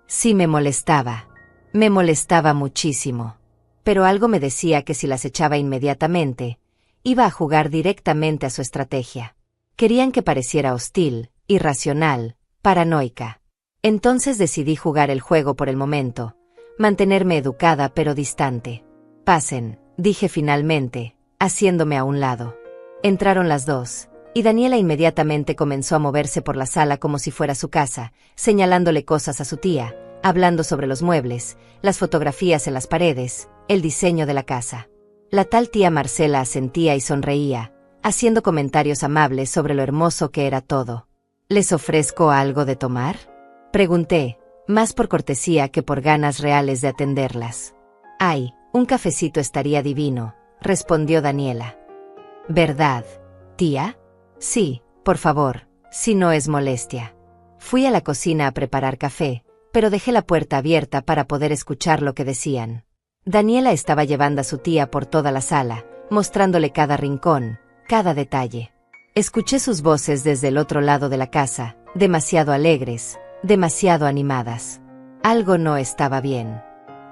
Speaker 1: Sí me molestaba. Me molestaba muchísimo. Pero algo me decía que si las echaba inmediatamente, iba a jugar directamente a su estrategia. Querían que pareciera hostil, irracional, paranoica. Entonces decidí jugar el juego por el momento, mantenerme educada pero distante. Pasen, dije finalmente, haciéndome a un lado. Entraron las dos, y Daniela inmediatamente comenzó a moverse por la sala como si fuera su casa, señalándole cosas a su tía, hablando sobre los muebles, las fotografías en las paredes, el diseño de la casa. La tal tía Marcela asentía y sonreía, haciendo comentarios amables sobre lo hermoso que era todo. ¿Les ofrezco algo de tomar?, pregunté, más por cortesía que por ganas reales de atenderlas. Ay, un cafecito estaría divino, respondió Daniela. ¿Verdad, tía? Sí, por favor, si no es molestia. Fui a la cocina a preparar café, pero dejé la puerta abierta para poder escuchar lo que decían. Daniela estaba llevando a su tía por toda la sala, mostrándole cada rincón, cada detalle. Escuché sus voces desde el otro lado de la casa, demasiado alegres, demasiado animadas. Algo no estaba bien.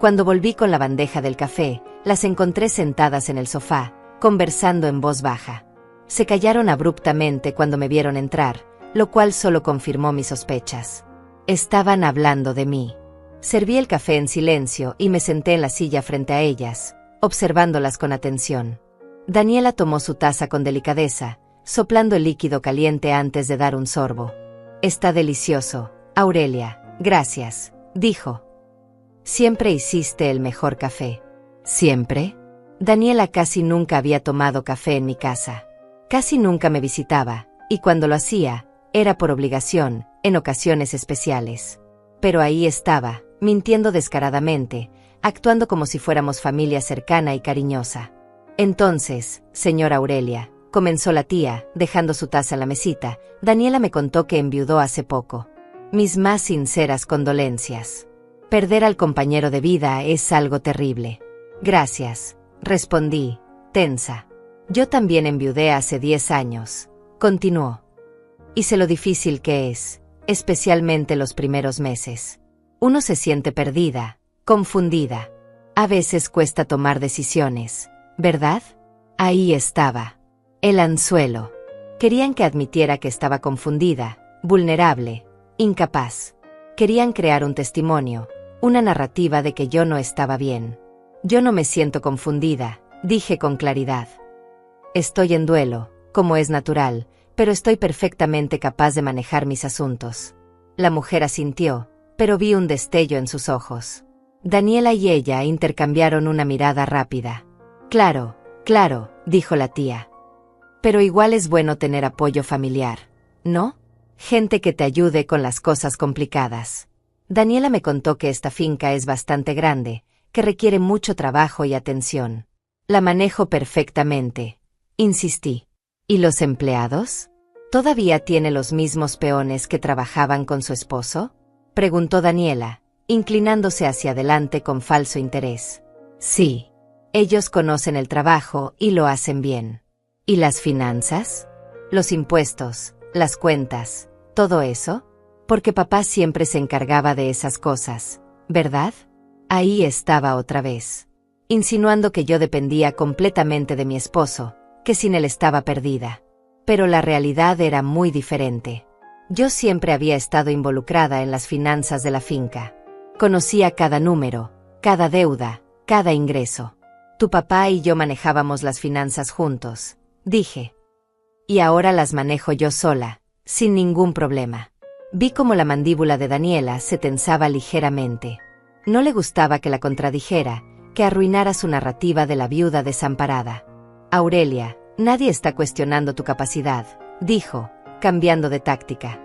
Speaker 1: Cuando volví con la bandeja del café, las encontré sentadas en el sofá, conversando en voz baja. Se callaron abruptamente cuando me vieron entrar, lo cual solo confirmó mis sospechas. Estaban hablando de mí. Serví el café en silencio y me senté en la silla frente a ellas, observándolas con atención. Daniela tomó su taza con delicadeza, soplando el líquido caliente antes de dar un sorbo. Está delicioso, Aurelia, gracias, dijo. Siempre hiciste el mejor café. ¿Siempre? Daniela casi nunca había tomado café en mi casa. Casi nunca me visitaba, y cuando lo hacía, era por obligación, en ocasiones especiales. Pero ahí estaba, mintiendo descaradamente, actuando como si fuéramos familia cercana y cariñosa. Entonces, señora Aurelia, comenzó la tía, dejando su taza en la mesita, Daniela me contó que enviudó hace poco. Mis más sinceras condolencias. Perder al compañero de vida es algo terrible. Gracias, respondí, tensa. Yo también enviudé hace 10 años, continuó. Y sé lo difícil que es, especialmente los primeros meses. Uno se siente perdida, confundida. A veces cuesta tomar decisiones, ¿verdad? Ahí estaba. El anzuelo. Querían que admitiera que estaba confundida, vulnerable, incapaz. Querían crear un testimonio, una narrativa de que yo no estaba bien. Yo no me siento confundida, dije con claridad. Estoy en duelo, como es natural, pero estoy perfectamente capaz de manejar mis asuntos. La mujer asintió, pero vi un destello en sus ojos. Daniela y ella intercambiaron una mirada rápida. Claro, claro, dijo la tía. Pero igual es bueno tener apoyo familiar, ¿no? Gente que te ayude con las cosas complicadas. Daniela me contó que esta finca es bastante grande, que requiere mucho trabajo y atención. La manejo perfectamente, insistí. ¿Y los empleados? ¿Todavía tiene los mismos peones que trabajaban con su esposo?, preguntó Daniela, inclinándose hacia adelante con falso interés. Sí. Ellos conocen el trabajo y lo hacen bien. ¿Y las finanzas? Los impuestos, las cuentas, todo eso? Porque papá siempre se encargaba de esas cosas, ¿verdad? Ahí estaba otra vez, insinuando que yo dependía completamente de mi esposo, que sin él estaba perdida. Pero la realidad era muy diferente. Yo siempre había estado involucrada en las finanzas de la finca. Conocía cada número, cada deuda, cada ingreso. Tu papá y yo manejábamos las finanzas juntos, dije. Y ahora las manejo yo sola, sin ningún problema. Vi cómo la mandíbula de Daniela se tensaba ligeramente. No le gustaba que la contradijera, que arruinara su narrativa de la viuda desamparada. Aurelia, nadie está cuestionando tu capacidad, dijo, cambiando de táctica.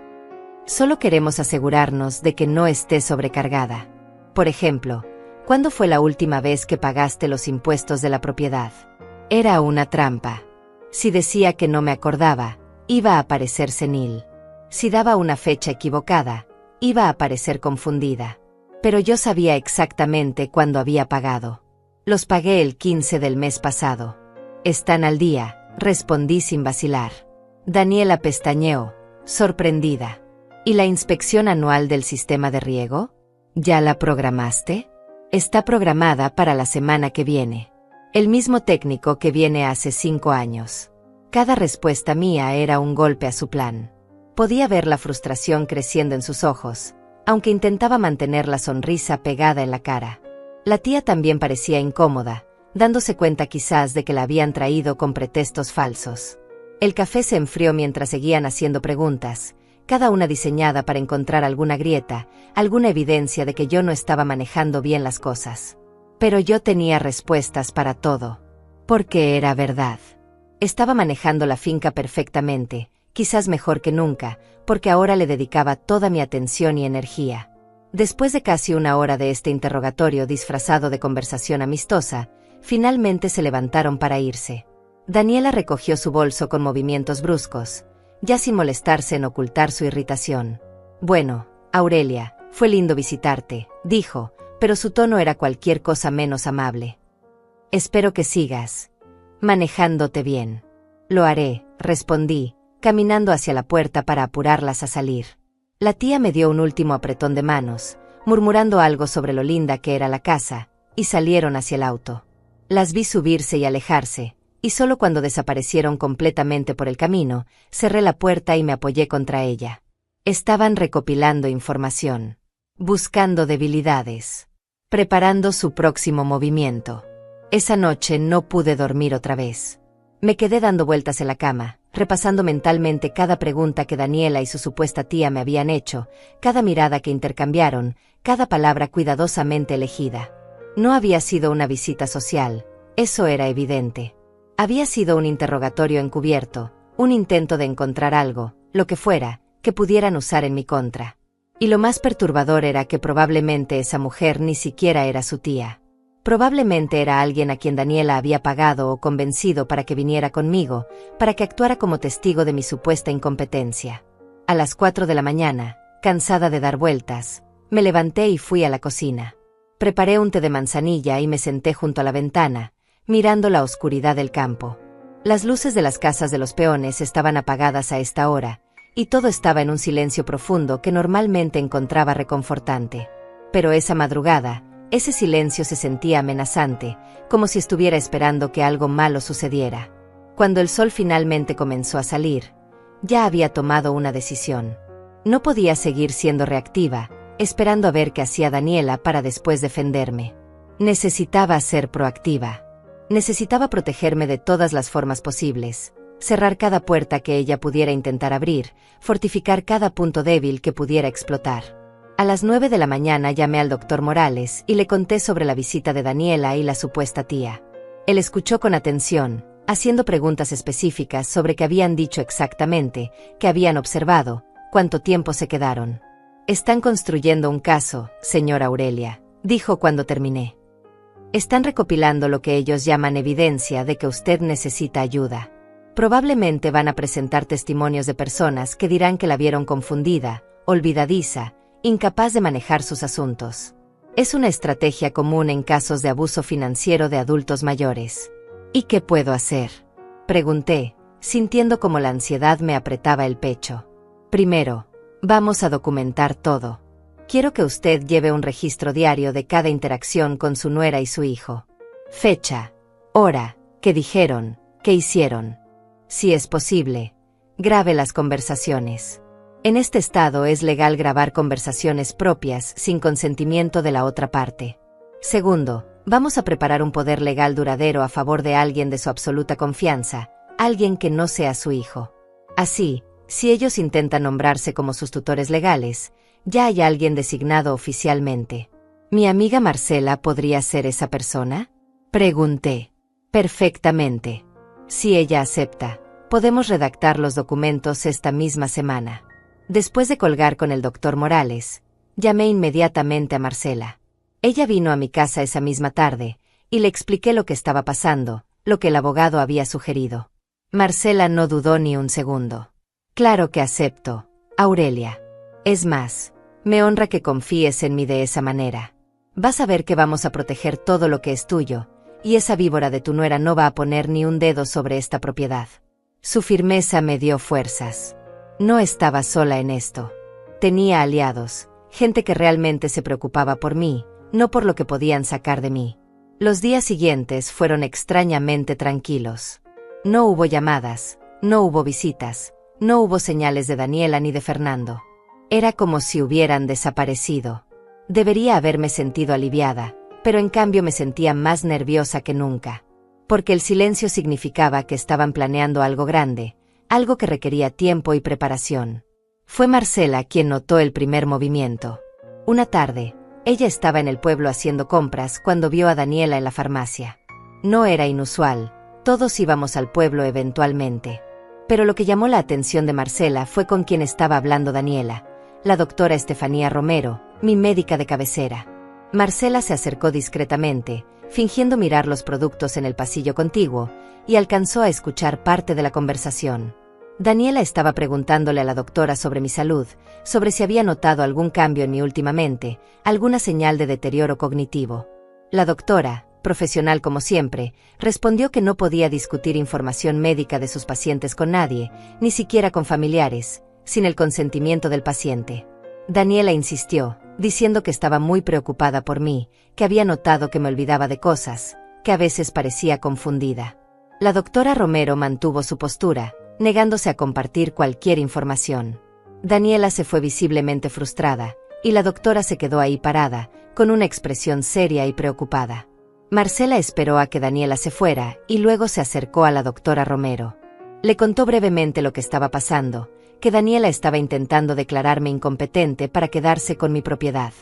Speaker 1: Solo queremos asegurarnos de que no estés sobrecargada. Por ejemplo, ¿cuándo fue la última vez que pagaste los impuestos de la propiedad? Era una trampa. Si decía que no me acordaba, iba a parecer senil. Si daba una fecha equivocada, iba a parecer confundida. Pero yo sabía exactamente cuándo había pagado. Los pagué el 15 del mes pasado. Están al día, respondí sin vacilar. Daniela pestañeó, sorprendida. ¿Y la inspección anual del sistema de riego? ¿Ya la programaste? Está programada para la semana que viene. El mismo técnico que viene hace 5 años. Cada respuesta mía era un golpe a su plan. Podía ver la frustración creciendo en sus ojos, aunque intentaba mantener la sonrisa pegada en la cara. La tía también parecía incómoda, dándose cuenta quizás de que la habían traído con pretextos falsos. El café se enfrió mientras seguían haciendo preguntas, cada una diseñada para encontrar alguna grieta, alguna evidencia de que yo no estaba manejando bien las cosas. Pero yo tenía respuestas para todo. Porque era verdad. Estaba manejando la finca perfectamente, quizás mejor que nunca, porque ahora le dedicaba toda mi atención y energía. Después de casi una hora de este interrogatorio disfrazado de conversación amistosa, finalmente se levantaron para irse. Daniela recogió su bolso con movimientos bruscos, ya sin molestarse en ocultar su irritación. Bueno, Aurelia, fue lindo visitarte, dijo, pero su tono era cualquier cosa menos amable. Espero que sigas manejándote bien. Lo haré, respondí, caminando hacia la puerta para apurarlas a salir. La tía me dio un último apretón de manos, murmurando algo sobre lo linda que era la casa, y salieron hacia el auto. Las vi subirse y alejarse, y solo cuando desaparecieron completamente por el camino, cerré la puerta y me apoyé contra ella. Estaban recopilando información, buscando debilidades, preparando su próximo movimiento. Esa noche no pude dormir otra vez. Me quedé dando vueltas en la cama, repasando mentalmente cada pregunta que Daniela y su supuesta tía me habían hecho, cada mirada que intercambiaron, cada palabra cuidadosamente elegida. No había sido una visita social, eso era evidente. Había sido un interrogatorio encubierto, un intento de encontrar algo, lo que fuera, que pudieran usar en mi contra. Y lo más perturbador era que probablemente esa mujer ni siquiera era su tía. Probablemente era alguien a quien Daniela había pagado o convencido para que viniera conmigo, para que actuara como testigo de mi supuesta incompetencia. A las 4 de la mañana, cansada de dar vueltas, me levanté y fui a la cocina. Preparé un té de manzanilla y me senté junto a la ventana, mirando la oscuridad del campo. Las luces de las casas de los peones estaban apagadas a esta hora, y todo estaba en un silencio profundo que normalmente encontraba reconfortante. Pero esa madrugada, ese silencio se sentía amenazante, como si estuviera esperando que algo malo sucediera. Cuando el sol finalmente comenzó a salir, ya había tomado una decisión. No podía seguir siendo reactiva, esperando a ver qué hacía Daniela para después defenderme. Necesitaba ser proactiva. Necesitaba protegerme de todas las formas posibles, cerrar cada puerta que ella pudiera intentar abrir, fortificar cada punto débil que pudiera explotar. A las 9 de la mañana llamé al doctor Morales y le conté sobre la visita de Daniela y la supuesta tía. Él escuchó con atención, haciendo preguntas específicas sobre qué habían dicho exactamente, qué habían observado, cuánto tiempo se quedaron. Están construyendo un caso, señora Aurelia, dijo cuando terminé. Están recopilando lo que ellos llaman evidencia de que usted necesita ayuda. Probablemente van a presentar testimonios de personas que dirán que la vieron confundida, olvidadiza, incapaz de manejar sus asuntos. Es una estrategia común en casos de abuso financiero de adultos mayores. ¿Y qué puedo hacer?, pregunté, sintiendo como la ansiedad me apretaba el pecho. Primero, vamos a documentar todo. Quiero que usted lleve un registro diario de cada interacción con su nuera y su hijo. Fecha, hora, qué dijeron, qué hicieron. Si es posible, grabe las conversaciones. En este estado es legal grabar conversaciones propias sin consentimiento de la otra parte. Segundo, vamos a preparar un poder legal duradero a favor de alguien de su absoluta confianza, alguien que no sea su hijo. Así, si ellos intentan nombrarse como sus tutores legales, ya hay alguien designado oficialmente. ¿Mi amiga Marcela podría ser esa persona?, pregunté. Perfectamente. Si ella acepta, podemos redactar los documentos esta misma semana. Después de colgar con el doctor Morales, llamé inmediatamente a Marcela. Ella vino a mi casa esa misma tarde, y le expliqué lo que estaba pasando, lo que el abogado había sugerido. Marcela no dudó ni un segundo. Claro que acepto, Aurelia. Es más, me honra que confíes en mí de esa manera. Vas a ver que vamos a proteger todo lo que es tuyo, y esa víbora de tu nuera no va a poner ni un dedo sobre esta propiedad. Su firmeza me dio fuerzas. No estaba sola en esto. Tenía aliados, gente que realmente se preocupaba por mí, no por lo que podían sacar de mí. Los días siguientes fueron extrañamente tranquilos. No hubo llamadas, no hubo visitas, no hubo señales de Daniela ni de Fernando. Era como si hubieran desaparecido. Debería haberme sentido aliviada, pero en cambio me sentía más nerviosa que nunca. Porque el silencio significaba que estaban planeando algo grande, algo que requería tiempo y preparación. Fue Marcela quien notó el primer movimiento. Una tarde, ella estaba en el pueblo haciendo compras cuando vio a Daniela en la farmacia. No era inusual, todos íbamos al pueblo eventualmente. Pero lo que llamó la atención de Marcela fue con quien estaba hablando Daniela, la doctora Estefanía Romero, mi médica de cabecera. Marcela se acercó discretamente, fingiendo mirar los productos en el pasillo contiguo, y alcanzó a escuchar parte de la conversación. Daniela estaba preguntándole a la doctora sobre mi salud, sobre si había notado algún cambio en mí últimamente, alguna señal de deterioro cognitivo. La doctora, profesional como siempre, respondió que no podía discutir información médica de sus pacientes con nadie, ni siquiera con familiares, sin el consentimiento del paciente. Daniela insistió, diciendo que estaba muy preocupada por mí, que había notado que me olvidaba de cosas, que a veces parecía confundida. La doctora Romero mantuvo su postura, negándose a compartir cualquier información. Daniela se fue visiblemente frustrada, y la doctora se quedó ahí parada, con una expresión seria y preocupada. Marcela esperó a que Daniela se fuera, y luego se acercó a la doctora Romero. Le contó brevemente lo que estaba pasando, que Daniela estaba intentando declararme incompetente para quedarse con mi propiedad.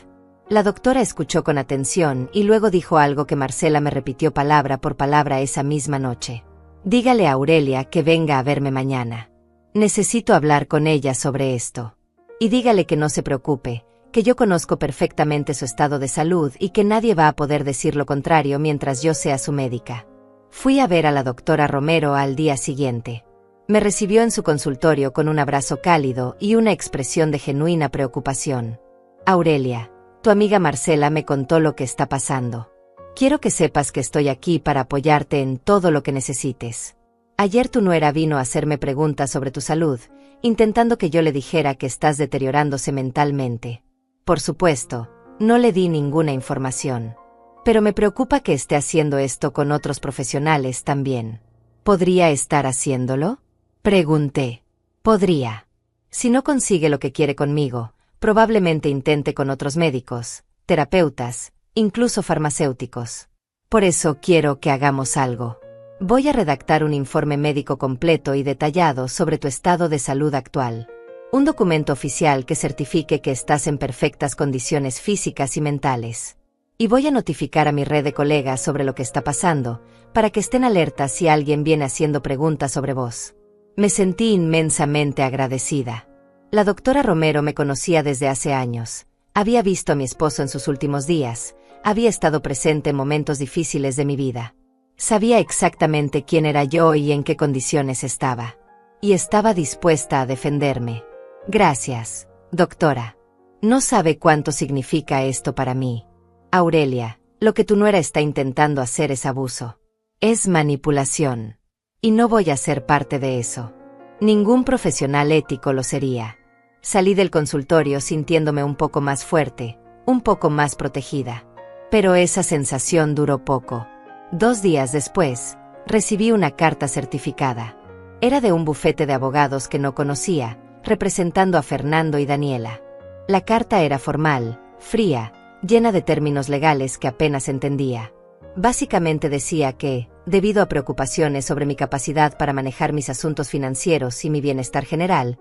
Speaker 1: La doctora escuchó con atención y luego dijo algo que Marcela me repitió palabra por palabra esa misma noche. Dígale a Aurelia que venga a verme mañana. Necesito hablar con ella sobre esto. Y dígale que no se preocupe, que yo conozco perfectamente su estado de salud y que nadie va a poder decir lo contrario mientras yo sea su médica. Fui a ver a la doctora Romero al día siguiente. Me recibió en su consultorio con un abrazo cálido y una expresión de genuina preocupación. Aurelia, tu amiga Marcela me contó lo que está pasando. Quiero que sepas que estoy aquí para apoyarte en todo lo que necesites. Ayer tu nuera vino a hacerme preguntas sobre tu salud, intentando que yo le dijera que estás deteriorándose mentalmente. Por supuesto, no le di ninguna información. Pero me preocupa que esté haciendo esto con otros profesionales también. ¿Podría estar haciéndolo? Pregunté. Podría. Si no consigue lo que quiere conmigo, probablemente intente con otros médicos, terapeutas, incluso farmacéuticos. Por eso quiero que hagamos algo. Voy a redactar un informe médico completo y detallado sobre tu estado de salud actual. Un documento oficial que certifique que estás en perfectas condiciones físicas y mentales. Y voy a notificar a mi red de colegas sobre lo que está pasando, para que estén alertas si alguien viene haciendo preguntas sobre vos. Me sentí inmensamente agradecida. La doctora Romero me conocía desde hace años. Había visto a mi esposo en sus últimos días. Había estado presente en momentos difíciles de mi vida. Sabía exactamente quién era yo y en qué condiciones estaba. Y estaba dispuesta a defenderme. Gracias, doctora. No sabe cuánto significa esto para mí. Aurelia, lo que tu nuera está intentando hacer es abuso. Es manipulación. Y no voy a ser parte de eso. Ningún profesional ético lo sería. Salí del consultorio sintiéndome un poco más fuerte, un poco más protegida. Pero esa sensación duró poco. 2 días después, recibí una carta certificada. Era de un bufete de abogados que no conocía, representando a Fernando y Daniela. La carta era formal, fría, llena de términos legales que apenas entendía. Básicamente decía que, debido a preocupaciones sobre mi capacidad para manejar mis asuntos financieros y mi bienestar general,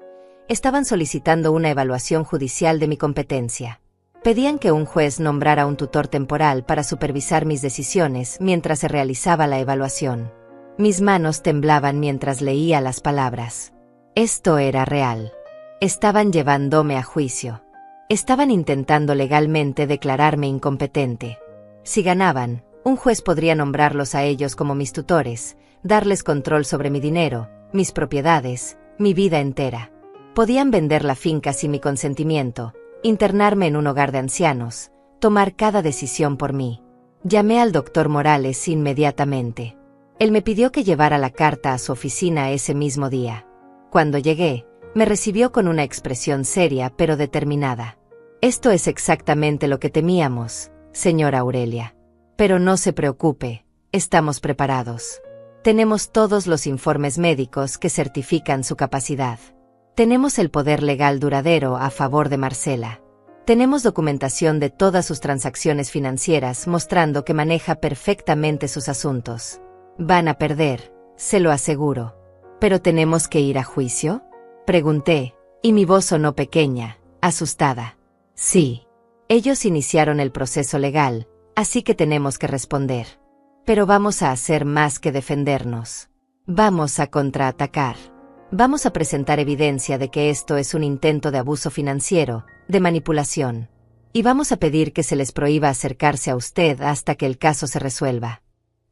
Speaker 1: estaban solicitando una evaluación judicial de mi competencia. Pedían que un juez nombrara un tutor temporal para supervisar mis decisiones mientras se realizaba la evaluación. Mis manos temblaban mientras leía las palabras. Esto era real. Estaban llevándome a juicio. Estaban intentando legalmente declararme incompetente. Si ganaban, un juez podría nombrarlos a ellos como mis tutores, darles control sobre mi dinero, mis propiedades, mi vida entera. Podían vender la finca sin mi consentimiento, internarme en un hogar de ancianos, tomar cada decisión por mí. Llamé al doctor Morales inmediatamente. Él me pidió que llevara la carta a su oficina ese mismo día. Cuando llegué, me recibió con una expresión seria pero determinada. Esto es exactamente lo que temíamos, señora Aurelia. Pero no se preocupe, estamos preparados. Tenemos todos los informes médicos que certifican su capacidad. Tenemos el poder legal duradero a favor de Marcela. Tenemos documentación de todas sus transacciones financieras mostrando que maneja perfectamente sus asuntos. Van a perder, se lo aseguro. ¿Pero tenemos que ir a juicio?, pregunté, Y mi voz sonó pequeña, asustada. Sí. Ellos iniciaron el proceso legal, así que tenemos que responder. Pero vamos a hacer más que defendernos. Vamos a contraatacar. Vamos a presentar evidencia de que esto es un intento de abuso financiero, de manipulación. Y vamos a pedir que se les prohíba acercarse a usted hasta que el caso se resuelva.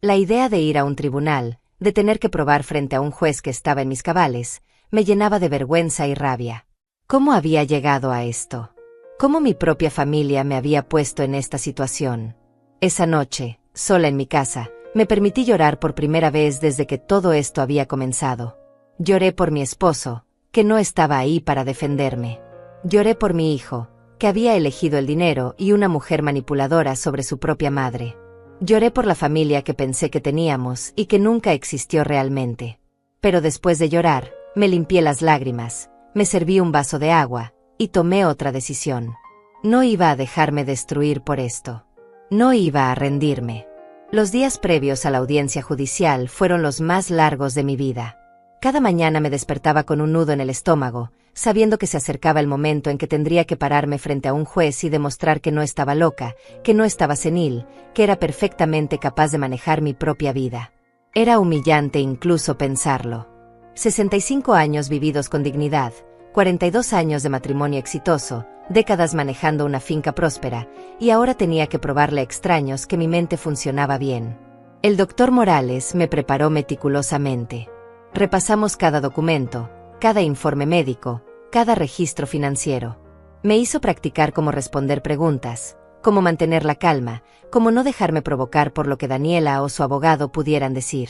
Speaker 1: La idea de ir a un tribunal, de tener que probar frente a un juez que estaba en mis cabales, me llenaba de vergüenza y rabia. ¿Cómo había llegado a esto? ¿Cómo mi propia familia me había puesto en esta situación? Esa noche, sola en mi casa, me permití llorar por primera vez desde que todo esto había comenzado. Lloré por mi esposo, que no estaba ahí para defenderme. Lloré por mi hijo, que había elegido el dinero y una mujer manipuladora sobre su propia madre. Lloré por la familia que pensé que teníamos y que nunca existió realmente. Pero después de llorar, me limpié las lágrimas, me serví un vaso de agua, y tomé otra decisión. No iba a dejarme destruir por esto. No iba a rendirme. Los días previos a la audiencia judicial fueron los más largos de mi vida. Cada mañana me despertaba con un nudo en el estómago, sabiendo que se acercaba el momento en que tendría que pararme frente a un juez y demostrar que no estaba loca, que no estaba senil, que era perfectamente capaz de manejar mi propia vida. Era humillante incluso pensarlo. 65 años vividos con dignidad, 42 años de matrimonio exitoso, décadas manejando una finca próspera, y ahora tenía que probarle a extraños que mi mente funcionaba bien. El doctor Morales me preparó meticulosamente. Repasamos cada documento, cada informe médico, cada registro financiero. Me hizo practicar cómo responder preguntas, cómo mantener la calma, cómo no dejarme provocar por lo que Daniela o su abogado pudieran decir.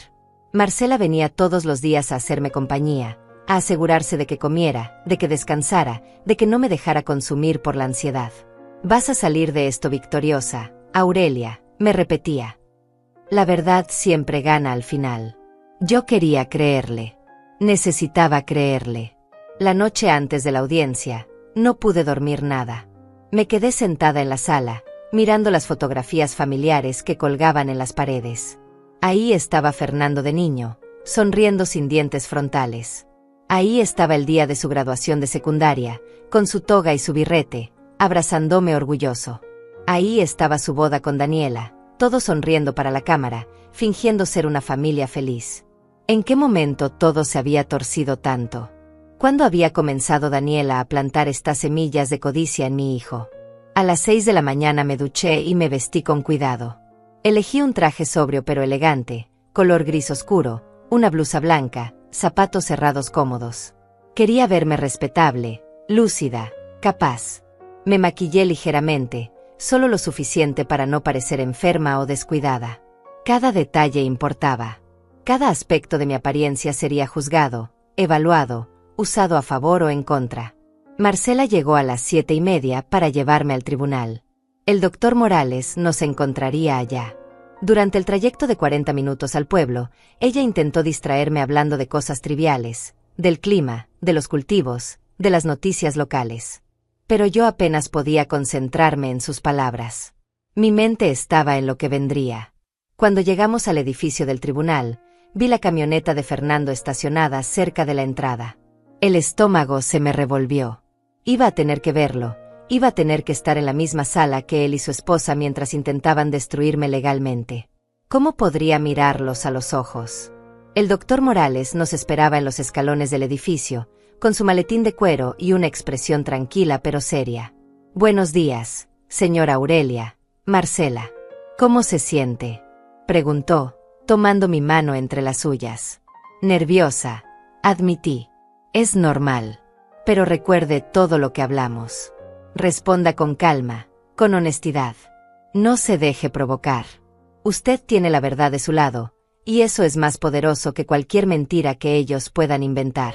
Speaker 1: Marcela venía todos los días a hacerme compañía, a asegurarse de que comiera, de que descansara, de que no me dejara consumir por la ansiedad. Vas a salir de esto victoriosa, Aurelia, me repetía. La verdad siempre gana al final. Yo quería creerle. Necesitaba creerle. La noche antes de la audiencia, no pude dormir nada. Me quedé sentada en la sala, mirando las fotografías familiares que colgaban en las paredes. Ahí estaba Fernando de niño, sonriendo sin dientes frontales. Ahí estaba el día de su graduación de secundaria, con su toga y su birrete, abrazándome orgulloso. Ahí estaba su boda con Daniela, todos sonriendo para la cámara, fingiendo ser una familia feliz. ¿En qué momento todo se había torcido tanto? ¿Cuándo había comenzado Daniela a plantar estas semillas de codicia en mi hijo? A las 6 de la mañana me duché y me vestí con cuidado. Elegí un traje sobrio pero elegante, color gris oscuro, una blusa blanca, zapatos cerrados cómodos. Quería verme respetable, lúcida, capaz. Me maquillé ligeramente, solo lo suficiente para no parecer enferma o descuidada. Cada detalle importaba. Cada aspecto de mi apariencia sería juzgado, evaluado, usado a favor o en contra. Marcela llegó a las 7:30 para llevarme al tribunal. El doctor Morales nos encontraría allá. Durante el trayecto de 40 minutos al pueblo, ella intentó distraerme hablando de cosas triviales, del clima, de los cultivos, de las noticias locales. Pero yo apenas podía concentrarme en sus palabras. Mi mente estaba en lo que vendría. Cuando llegamos al edificio del tribunal, vi la camioneta de Fernando estacionada cerca de la entrada. El estómago se me revolvió. Iba a tener que verlo, iba a tener que estar en la misma sala que él y su esposa mientras intentaban destruirme legalmente. ¿Cómo podría mirarlos a los ojos? El doctor Morales nos esperaba en los escalones del edificio, con su maletín de cuero y una expresión tranquila pero seria. «Buenos días, señora Aurelia, Marcela. ¿Cómo se siente?», preguntó, tomando mi mano entre las suyas. Nerviosa, admití. «Es normal. Pero recuerde todo lo que hablamos. Responda con calma, con honestidad. No se deje provocar. Usted tiene la verdad de su lado, y eso es más poderoso que cualquier mentira que ellos puedan inventar».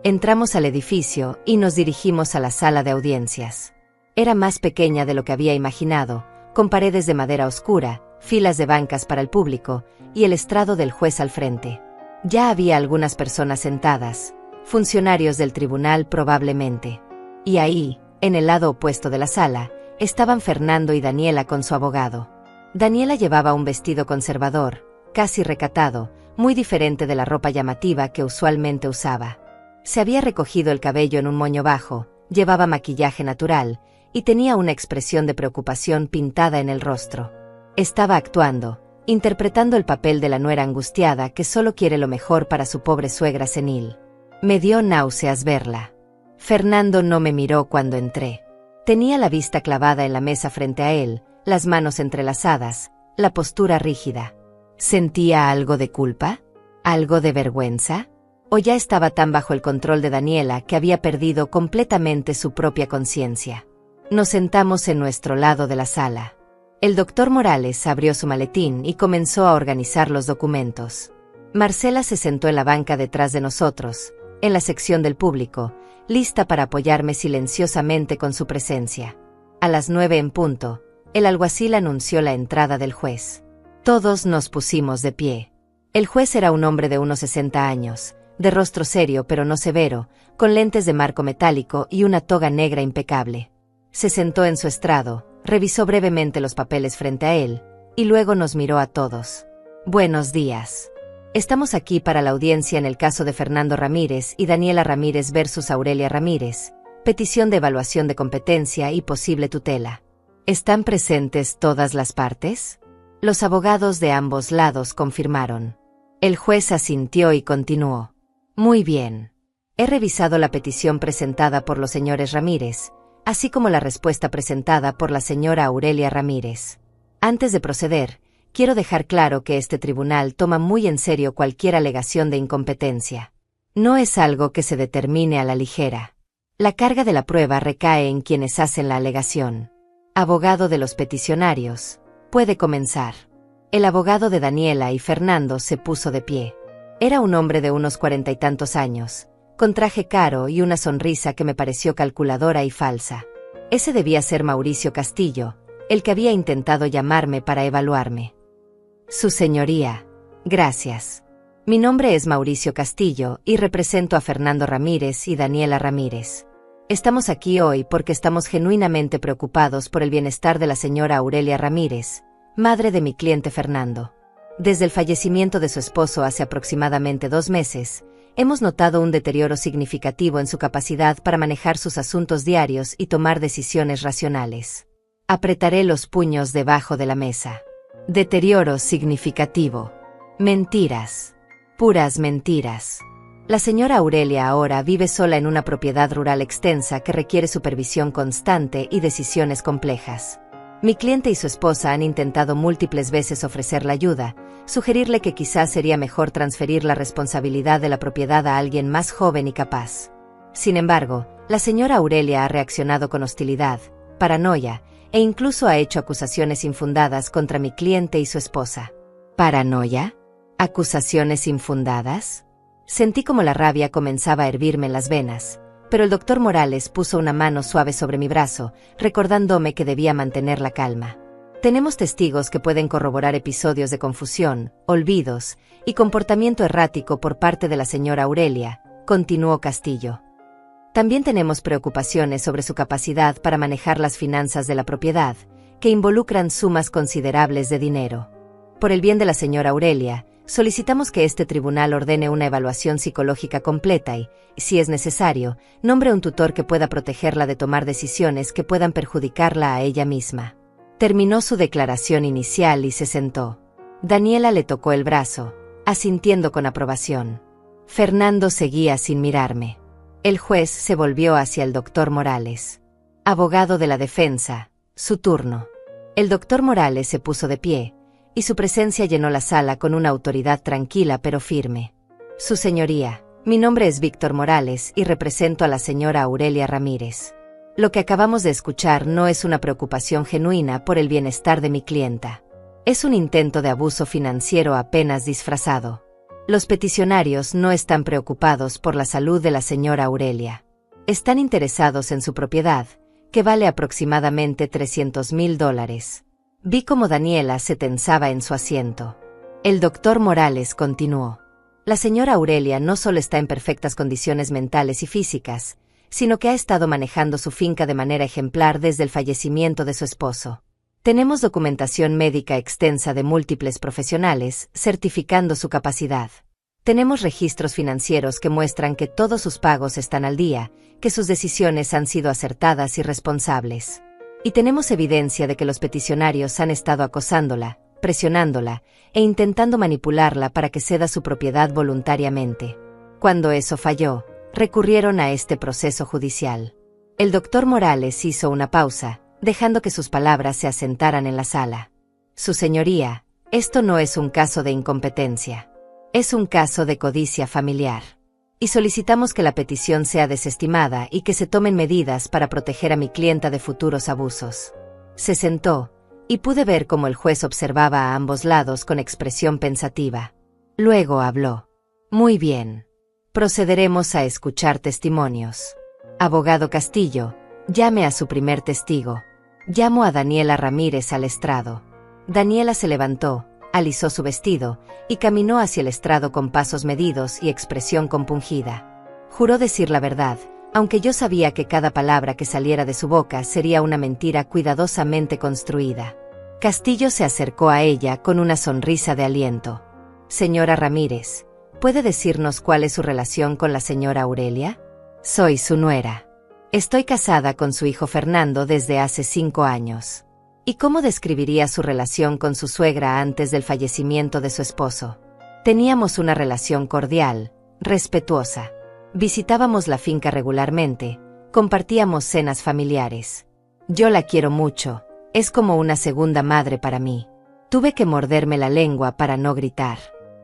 Speaker 1: Entramos al edificio y nos dirigimos a la sala de audiencias. Era más pequeña de lo que había imaginado, con paredes de madera oscura, filas de bancas para el público, y el estrado del juez al frente. Ya había algunas personas sentadas, funcionarios del tribunal probablemente. Y ahí, en el lado opuesto de la sala, estaban Fernando y Daniela con su abogado. Daniela llevaba un vestido conservador, casi recatado, muy diferente de la ropa llamativa que usualmente usaba. Se había recogido el cabello en un moño bajo, llevaba maquillaje natural, y tenía una expresión de preocupación pintada en el rostro. Estaba actuando, interpretando el papel de la nuera angustiada que solo quiere lo mejor para su pobre suegra senil. Me dio náuseas verla. Fernando no me miró cuando entré. Tenía la vista clavada en la mesa frente a él, las manos entrelazadas, la postura rígida. ¿Sentía algo de culpa? ¿Algo de vergüenza? ¿O ya estaba tan bajo el control de Daniela que había perdido completamente su propia conciencia? Nos sentamos en nuestro lado de la sala. El doctor Morales abrió su maletín y comenzó a organizar los documentos. Marcela se sentó en la banca detrás de nosotros, en la sección del público, lista para apoyarme silenciosamente con su presencia. A las 9 en punto, el alguacil anunció la entrada del juez. Todos nos pusimos de pie. El juez era un hombre de unos 60 años, de rostro serio pero no severo, con lentes de marco metálico y una toga negra impecable. Se sentó en su estrado, revisó brevemente los papeles frente a él, y luego nos miró a todos. Buenos días. Estamos aquí para la audiencia en el caso de Fernando Ramírez y Daniela Ramírez versus Aurelia Ramírez, petición de evaluación de competencia y posible tutela. ¿Están presentes todas las partes? Los abogados de ambos lados confirmaron. El juez asintió y continuó. Muy bien. He revisado la petición presentada por los señores Ramírez, así como la respuesta presentada por la señora Aurelia Ramírez. Antes de proceder, quiero dejar claro que este tribunal toma muy en serio cualquier alegación de incompetencia. No es algo que se determine a la ligera. La carga de la prueba recae en quienes hacen la alegación. Abogado de los peticionarios, puede comenzar. El abogado de Daniela y Fernando se puso de pie. Era un hombre de unos 40 y tantos años, con traje caro y una sonrisa que me pareció calculadora y falsa. Ese debía ser Mauricio Castillo, el que había intentado llamarme para evaluarme. Su señoría. Gracias. Mi nombre es Mauricio Castillo y represento a Fernando Ramírez y Daniela Ramírez. Estamos aquí hoy porque estamos genuinamente preocupados por el bienestar de la señora Aurelia Ramírez, madre de mi cliente Fernando. Desde el fallecimiento de su esposo hace aproximadamente 2 meses, hemos notado un deterioro significativo en su capacidad para manejar sus asuntos diarios y tomar decisiones racionales. Apretaré los puños debajo de la mesa. Deterioro significativo. Mentiras. Puras mentiras. La señora Aurelia ahora vive sola en una propiedad rural extensa que requiere supervisión constante y decisiones complejas. Mi cliente y su esposa han intentado múltiples veces ofrecerle ayuda, sugerirle que quizás sería mejor transferir la responsabilidad de la propiedad a alguien más joven y capaz. Sin embargo, la señora Aurelia ha reaccionado con hostilidad, paranoia, e incluso ha hecho acusaciones infundadas contra mi cliente y su esposa. ¿Paranoia? ¿Acusaciones infundadas? Sentí como la rabia comenzaba a hervirme en las venas, pero el doctor Morales puso una mano suave sobre mi brazo, recordándome que debía mantener la calma. Tenemos testigos que pueden corroborar episodios de confusión, olvidos y comportamiento errático por parte de la señora Aurelia, continuó Castillo. También tenemos preocupaciones sobre su capacidad para manejar las finanzas de la propiedad, que involucran sumas considerables de dinero. Por el bien de la señora Aurelia, solicitamos que este tribunal ordene una evaluación psicológica completa y, si es necesario, nombre un tutor que pueda protegerla de tomar decisiones que puedan perjudicarla a ella misma. Terminó su declaración inicial y se sentó. Daniela le tocó el brazo, asintiendo con aprobación. Fernando seguía sin mirarme. El juez se volvió hacia el doctor Morales. Abogado de la defensa, su turno. El doctor Morales se puso de pie, y su presencia llenó la sala con una autoridad tranquila pero firme. Su señoría, mi nombre es Víctor Morales y represento a la señora Aurelia Ramírez. Lo que acabamos de escuchar no es una preocupación genuina por el bienestar de mi clienta. Es un intento de abuso financiero apenas disfrazado. Los peticionarios no están preocupados por la salud de la señora Aurelia. Están interesados en su propiedad, que vale aproximadamente $300,000. Vi cómo Daniela se tensaba en su asiento. El doctor Morales continuó. La señora Aurelia no solo está en perfectas condiciones mentales y físicas, sino que ha estado manejando su finca de manera ejemplar desde el fallecimiento de su esposo. Tenemos documentación médica extensa de múltiples profesionales certificando su capacidad. Tenemos registros financieros que muestran que todos sus pagos están al día, que sus decisiones han sido acertadas y responsables. Y tenemos evidencia de que los peticionarios han estado acosándola, presionándola e intentando manipularla para que ceda su propiedad voluntariamente. Cuando eso falló, recurrieron a este proceso judicial. El doctor Morales hizo una pausa, dejando que sus palabras se asentaran en la sala. Su señoría, esto no es un caso de incompetencia. Es un caso de codicia familiar. Y solicitamos que la petición sea desestimada y que se tomen medidas para proteger a mi clienta de futuros abusos. Se sentó, y pude ver cómo el juez observaba a ambos lados con expresión pensativa. Luego habló. Muy bien. Procederemos a escuchar testimonios. Abogado Castillo, llame a su primer testigo. Llamo a Daniela Ramírez al estrado. Daniela se levantó, alisó su vestido, y caminó hacia el estrado con pasos medidos y expresión compungida. Juró decir la verdad, aunque yo sabía que cada palabra que saliera de su boca sería una mentira cuidadosamente construida. Castillo se acercó a ella con una sonrisa de aliento. Señora Ramírez, ¿puede decirnos cuál es su relación con la señora Aurelia? Soy su nuera. Estoy casada con su hijo Fernando desde hace 5 años. ¿Y cómo describiría su relación con su suegra antes del fallecimiento de su esposo? Teníamos una relación cordial, respetuosa. Visitábamos la finca regularmente, compartíamos cenas familiares. Yo la quiero mucho, es como una segunda madre para mí. Tuve que morderme la lengua para no gritar.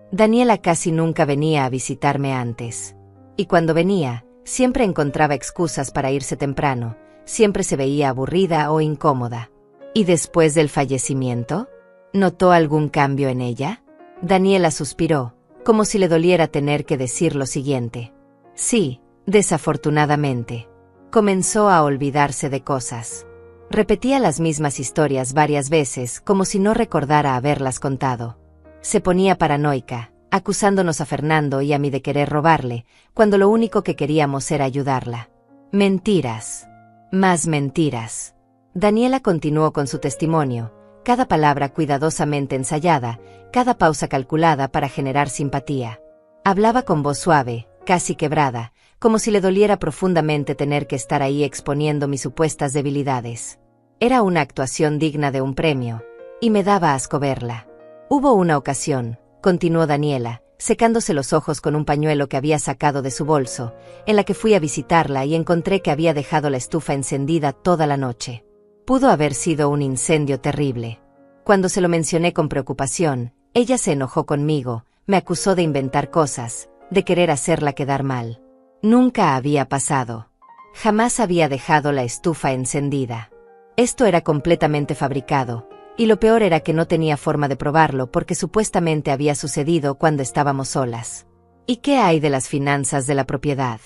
Speaker 1: Daniela casi nunca venía a visitarme antes. Y cuando venía, siempre encontraba excusas para irse temprano, siempre se veía aburrida o incómoda. ¿Y después del fallecimiento? ¿Notó algún cambio en ella? Daniela suspiró, como si le doliera tener que decir lo siguiente. Sí, desafortunadamente. Comenzó a olvidarse de cosas. Repetía las mismas historias varias veces, como si no recordara haberlas contado. Se ponía paranoica, acusándonos a Fernando y a mí de querer robarle, cuando lo único que queríamos era ayudarla. Mentiras. Más mentiras. Daniela continuó con su testimonio, cada palabra cuidadosamente ensayada, cada pausa calculada para generar simpatía. Hablaba con voz suave, casi quebrada, como si le doliera profundamente tener que estar ahí exponiendo mis supuestas debilidades. Era una actuación digna de un premio, y me daba asco verla. Hubo una ocasión, continuó Daniela, secándose los ojos con un pañuelo que había sacado de su bolso, en la que fui a visitarla y encontré que había dejado la estufa encendida toda la noche. Pudo haber sido un incendio terrible. Cuando se lo mencioné con preocupación, ella se enojó conmigo, me acusó de inventar cosas, de querer hacerla quedar mal. Nunca había pasado. Jamás había dejado la estufa encendida. Esto era completamente fabricado, y lo peor era que no tenía forma de probarlo porque supuestamente había sucedido cuando estábamos solas. ¿Y qué hay de las finanzas de la propiedad?,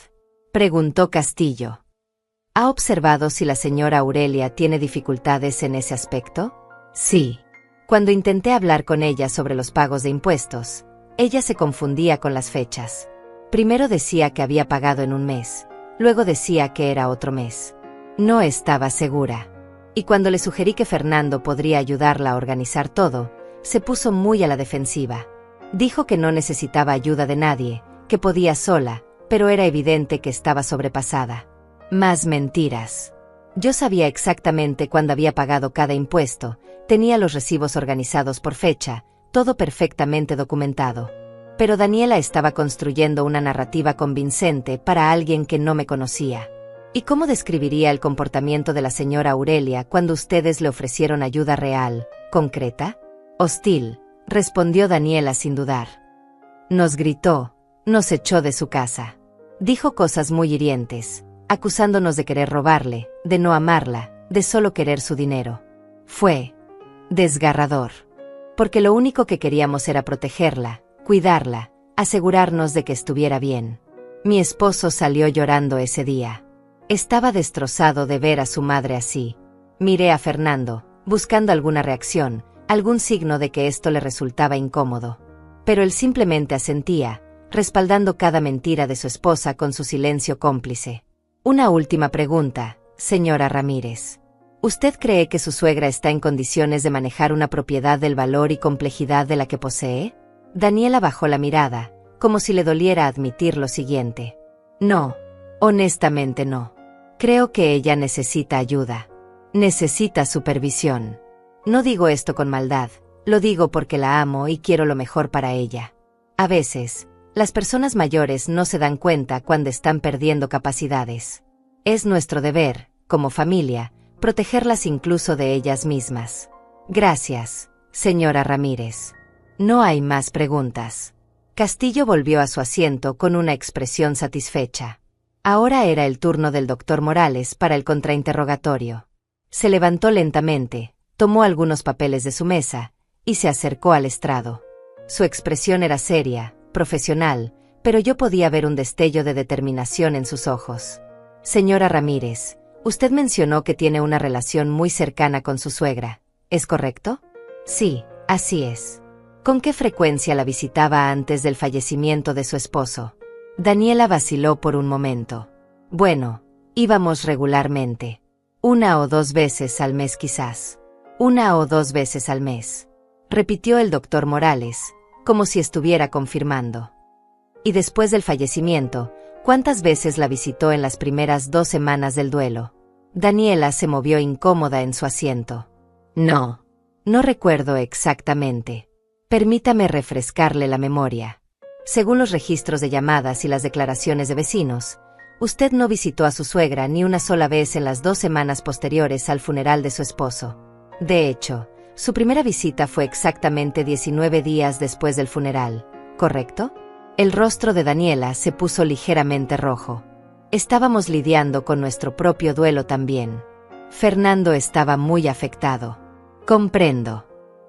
Speaker 1: preguntó Castillo. ¿Ha observado si la señora Aurelia tiene dificultades en ese aspecto? Sí. Cuando intenté hablar con ella sobre los pagos de impuestos, ella se confundía con las fechas. Primero decía que había pagado en un mes, luego decía que era otro mes. No estaba segura. Y cuando le sugerí que Fernando podría ayudarla a organizar todo, se puso muy a la defensiva. Dijo que no necesitaba ayuda de nadie, que podía sola, pero era evidente que estaba sobrepasada. Más mentiras. Yo sabía exactamente cuándo había pagado cada impuesto, tenía los recibos organizados por fecha, todo perfectamente documentado. Pero Daniela estaba construyendo una narrativa convincente para alguien que no me conocía. ¿Y cómo describiría el comportamiento de la señora Aurelia cuando ustedes le ofrecieron ayuda real, concreta? Hostil, respondió Daniela sin dudar. Nos gritó, nos echó de su casa. Dijo cosas muy hirientes, acusándonos de querer robarle, de no amarla, de solo querer su dinero. Fue desgarrador. Porque lo único que queríamos era protegerla, cuidarla, asegurarnos de que estuviera bien. Mi esposo salió llorando ese día. Estaba destrozado de ver a su madre así. Miré a Fernando, buscando alguna reacción, algún signo de que esto le resultaba incómodo. Pero él simplemente asentía, respaldando cada mentira de su esposa con su silencio cómplice. Una última pregunta, señora Ramírez. ¿Usted cree que su suegra está en condiciones de manejar una propiedad del valor y complejidad de la que posee? Daniela bajó la mirada, como si le doliera admitir lo siguiente. No, honestamente no. Creo que ella necesita ayuda. Necesita supervisión. No digo esto con maldad, lo digo porque la amo y quiero lo mejor para ella. A veces, las personas mayores no se dan cuenta cuando están perdiendo capacidades. Es nuestro deber, como familia, protegerlas incluso de ellas mismas. Gracias, señora Ramírez. No hay más preguntas. Castillo volvió a su asiento con una expresión satisfecha. Ahora era el turno del doctor Morales para el contrainterrogatorio. Se levantó lentamente, tomó algunos papeles de su mesa y se acercó al estrado. Su expresión era seria, profesional, pero yo podía ver un destello de determinación en sus ojos. Señora Ramírez, usted mencionó que tiene una relación muy cercana con su suegra, ¿es correcto? Sí, así es. ¿Con qué frecuencia la visitaba antes del fallecimiento de su esposo? Daniela vaciló por un momento. Bueno, íbamos regularmente. 1 o 2 veces al mes quizás. 1 o 2 veces al mes. Repitió el doctor Morales, como si estuviera confirmando. Y después del fallecimiento, ¿cuántas veces la visitó en las primeras 2 semanas del duelo? Daniela se movió incómoda en su asiento. No recuerdo exactamente. Permítame refrescarle la memoria. Según los registros de llamadas y las declaraciones de vecinos, usted no visitó a su suegra ni una sola vez en las 2 semanas posteriores al funeral de su esposo. De hecho, su primera visita fue exactamente 19 días después del funeral, ¿correcto? El rostro de Daniela se puso ligeramente rojo. Estábamos lidiando con nuestro propio duelo también. Fernando estaba muy afectado. Comprendo.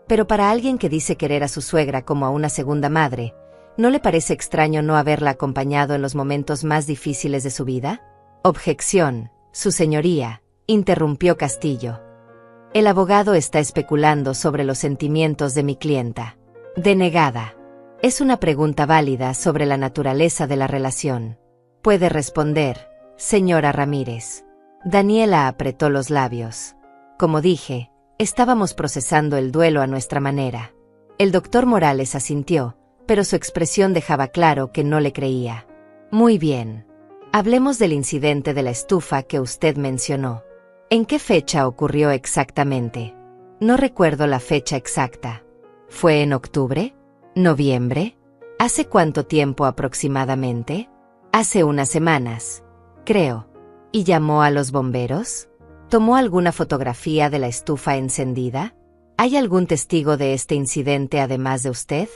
Speaker 1: Pero para alguien que dice querer a su suegra como a una segunda madre, ¿no le parece extraño no haberla acompañado en los momentos más difíciles de su vida? Objeción, su señoría, interrumpió Castillo. El abogado está especulando sobre los sentimientos de mi clienta. Denegada. Es una pregunta válida sobre la naturaleza de la relación. Puede responder, señora Ramírez. Daniela apretó los labios. Como dije, estábamos procesando el duelo a nuestra manera. El doctor Morales asintió, pero su expresión dejaba claro que no le creía. Muy bien. Hablemos del incidente de la estufa que usted mencionó. ¿En qué fecha ocurrió exactamente? No recuerdo la fecha exacta. ¿Fue en octubre? ¿Noviembre? ¿Hace cuánto tiempo aproximadamente? Hace unas semanas, creo. ¿Y llamó a los bomberos? ¿Tomó alguna fotografía de la estufa encendida? ¿Hay algún testigo de este incidente además de usted?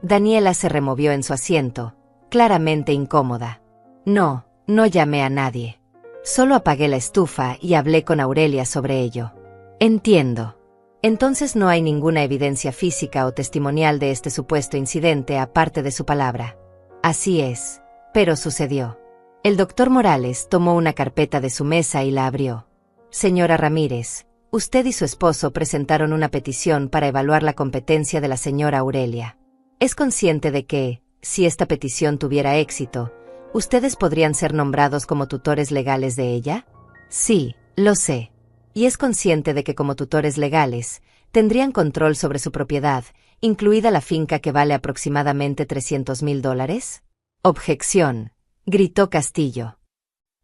Speaker 1: Daniela se removió en su asiento, claramente incómoda. No llamé a nadie. Solo apagué la estufa y hablé con Aurelia sobre ello. Entiendo. Entonces no hay ninguna evidencia física o testimonial de este supuesto incidente aparte de su palabra. Así es, pero sucedió. El doctor Morales tomó una carpeta de su mesa y la abrió. Señora Ramírez, usted y su esposo presentaron una petición para evaluar la competencia de la señora Aurelia. ¿Es consciente de que, si esta petición tuviera éxito, ustedes podrían ser nombrados como tutores legales de ella? Sí, lo sé. ¿Y es consciente de que como tutores legales, tendrían control sobre su propiedad, incluida la finca que vale aproximadamente $300,000? Objeción, gritó Castillo.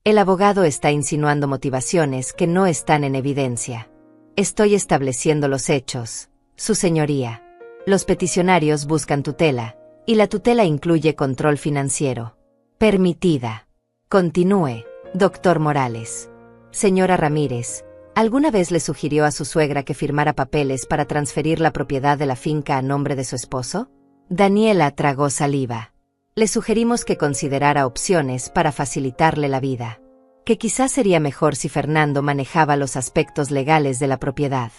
Speaker 1: El abogado está insinuando motivaciones que no están en evidencia. Estoy estableciendo los hechos, su señoría. Los peticionarios buscan tutela, y la tutela incluye control financiero. Permitida. Continúe, doctor Morales. Señora Ramírez, ¿alguna vez le sugirió a su suegra que firmara papeles para transferir la propiedad de la finca a nombre de su esposo? Daniela tragó saliva. Le sugerimos que considerara opciones para facilitarle la vida. Que quizás sería mejor si Fernando manejaba los aspectos legales de la propiedad.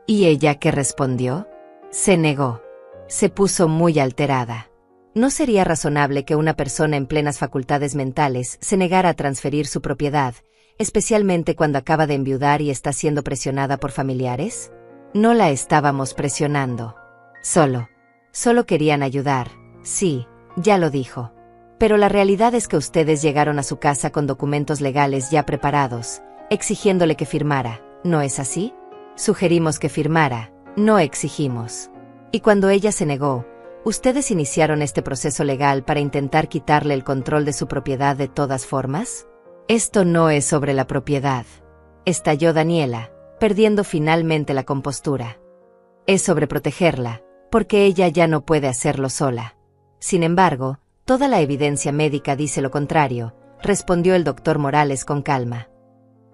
Speaker 1: ¿Y ella qué respondió? Se negó. Se puso muy alterada. ¿No sería razonable que una persona en plenas facultades mentales se negara a transferir su propiedad, especialmente cuando acaba de enviudar y está siendo presionada por familiares? No la estábamos presionando. Solo querían ayudar. Sí, ya lo dijo. Pero la realidad es que ustedes llegaron a su casa con documentos legales ya preparados, exigiéndole que firmara, ¿no es así? Sugerimos que firmara, no exigimos. Y cuando ella se negó, ¿Ustedes iniciaron este proceso legal para intentar quitarle el control de su propiedad de todas formas? Esto no es sobre la propiedad, estalló Daniela, perdiendo finalmente la compostura. Es sobre protegerla, porque ella ya no puede hacerlo sola. Sin embargo, toda la evidencia médica dice lo contrario, respondió el doctor Morales con calma.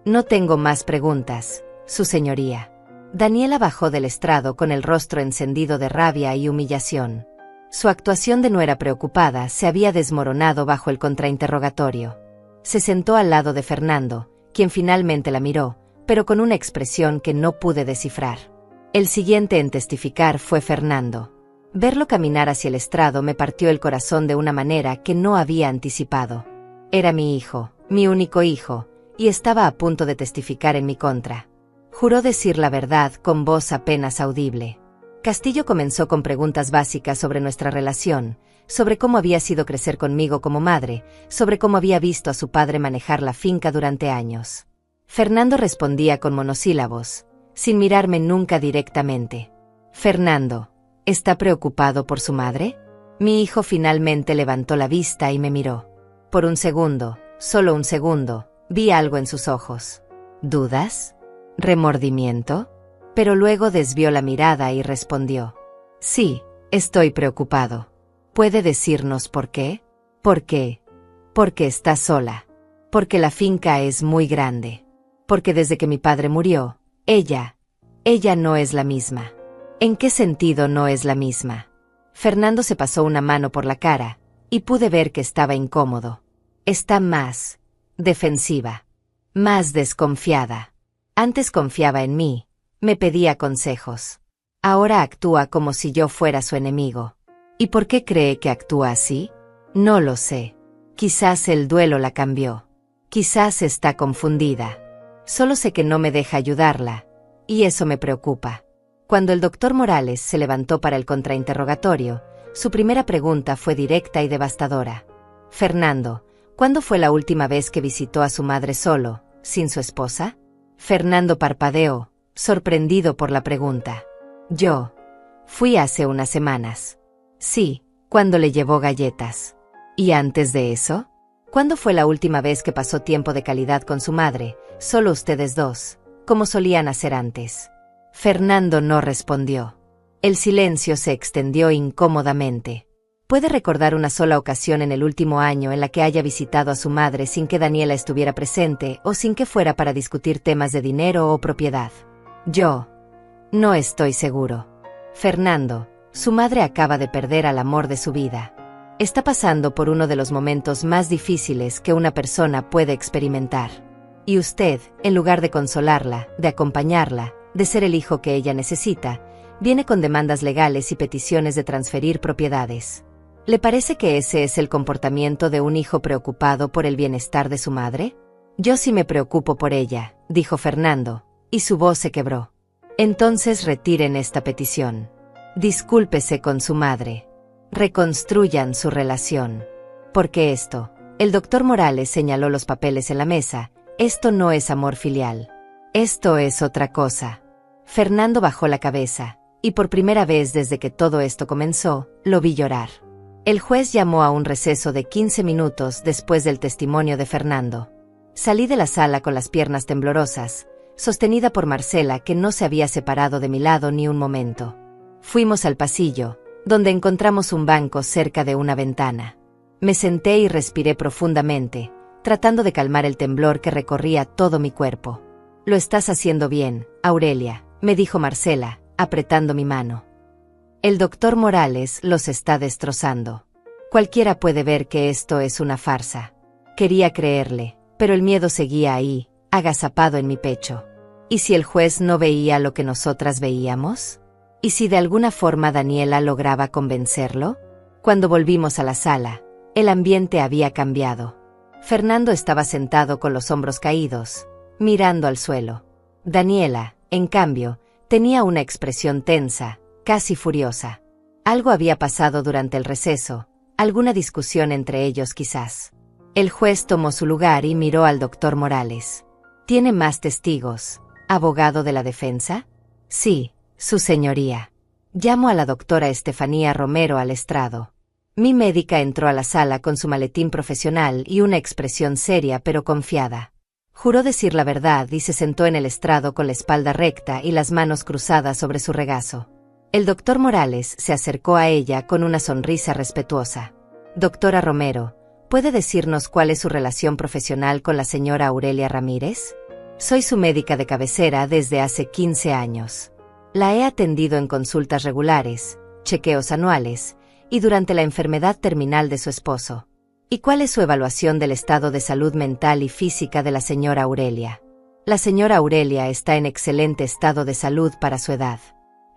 Speaker 1: No tengo más preguntas, su señoría. Daniela bajó del estrado con el rostro encendido de rabia y humillación. Su actuación de nuera preocupada se había desmoronado bajo el contrainterrogatorio. Se sentó al lado de Fernando, quien finalmente la miró, pero con una expresión que no pude descifrar. El siguiente en testificar fue Fernando. Verlo caminar hacia el estrado me partió el corazón de una manera que no había anticipado. Era mi hijo, mi único hijo, y estaba a punto de testificar en mi contra. Juró decir la verdad con voz apenas audible. Castillo comenzó con preguntas básicas sobre nuestra relación, sobre cómo había sido crecer conmigo como madre, sobre cómo había visto a su padre manejar la finca durante años. Fernando respondía con monosílabos, sin mirarme nunca directamente. Fernando, ¿está preocupado por su madre? Mi hijo finalmente levantó la vista y me miró. Por un segundo, solo un segundo, vi algo en sus ojos. ¿Dudas? ¿Remordimiento? Pero luego desvió la mirada y respondió. Sí, estoy preocupado. ¿Puede decirnos por qué? ¿Por qué? Porque está sola. Porque la finca es muy grande. Porque desde que mi padre murió, ella no es la misma. ¿En qué sentido no es la misma? Fernando se pasó una mano por la cara, y pude ver que estaba incómodo. Está más defensiva, más desconfiada. Antes confiaba en mí, me pedía consejos. Ahora actúa como si yo fuera su enemigo. ¿Y por qué cree que actúa así? No lo sé. Quizás el duelo la cambió. Quizás está confundida. Solo sé que no me deja ayudarla, y eso me preocupa. Cuando el doctor Morales se levantó para el contrainterrogatorio, su primera pregunta fue directa y devastadora. Fernando, ¿cuándo fue la última vez que visitó a su madre solo, sin su esposa? Fernando parpadeó, sorprendido por la pregunta. Yo fui hace unas semanas. Sí, cuando le llevó galletas. ¿Y antes de eso? ¿Cuándo fue la última vez que pasó tiempo de calidad con su madre, solo ustedes dos, como solían hacer antes? Fernando no respondió. El silencio se extendió incómodamente. ¿Puede recordar una sola ocasión en el último año en la que haya visitado a su madre sin que Daniela estuviera presente o sin que fuera para discutir temas de dinero o propiedad? Yo no estoy seguro. Fernando, su madre acaba de perder al amor de su vida. Está pasando por uno de los momentos más difíciles que una persona puede experimentar. Y usted, en lugar de consolarla, de acompañarla, de ser el hijo que ella necesita, viene con demandas legales y peticiones de transferir propiedades. ¿Le parece que ese es el comportamiento de un hijo preocupado por el bienestar de su madre? Yo sí me preocupo por ella, dijo Fernando, y su voz se quebró. Entonces retiren esta petición. Discúlpese con su madre. Reconstruyan su relación. Porque esto, el doctor Morales señaló los papeles en la mesa, esto no es amor filial. Esto es otra cosa. Fernando bajó la cabeza, y por primera vez desde que todo esto comenzó, lo vi llorar. El juez llamó a un receso de 15 minutos después del testimonio de Fernando. Salí de la sala con las piernas temblorosas, sostenida por Marcela que no se había separado de mi lado ni un momento. Fuimos al pasillo, donde encontramos un banco cerca de una ventana. Me senté y respiré profundamente, tratando de calmar el temblor que recorría todo mi cuerpo. Lo estás haciendo bien, Aurelia, me dijo Marcela, apretando mi mano. El doctor Morales los está destrozando. Cualquiera puede ver que esto es una farsa. Quería creerle, pero el miedo seguía ahí, agazapado en mi pecho. ¿Y si el juez no veía lo que nosotras veíamos? ¿Y si de alguna forma Daniela lograba convencerlo? Cuando volvimos a la sala, el ambiente había cambiado. Fernando estaba sentado con los hombros caídos, mirando al suelo. Daniela, en cambio, tenía una expresión tensa, casi furiosa. Algo había pasado durante el receso, alguna discusión entre ellos quizás. El juez tomó su lugar y miró al doctor Morales. ¿Tiene más testigos, abogado de la defensa? Sí, su señoría. Llamo a la doctora Estefanía Romero al estrado. Mi médica entró a la sala con su maletín profesional y una expresión seria pero confiada. Juró decir la verdad y se sentó en el estrado con la espalda recta y las manos cruzadas sobre su regazo. El doctor Morales se acercó a ella con una sonrisa respetuosa. Doctora Romero, ¿puede decirnos cuál es su relación profesional con la señora Aurelia Ramírez? Soy su médica de cabecera desde hace 15 años. La he atendido en consultas regulares, chequeos anuales, y durante la enfermedad terminal de su esposo. ¿Y cuál es su evaluación del estado de salud mental y física de la señora Aurelia? La señora Aurelia está en excelente estado de salud para su edad.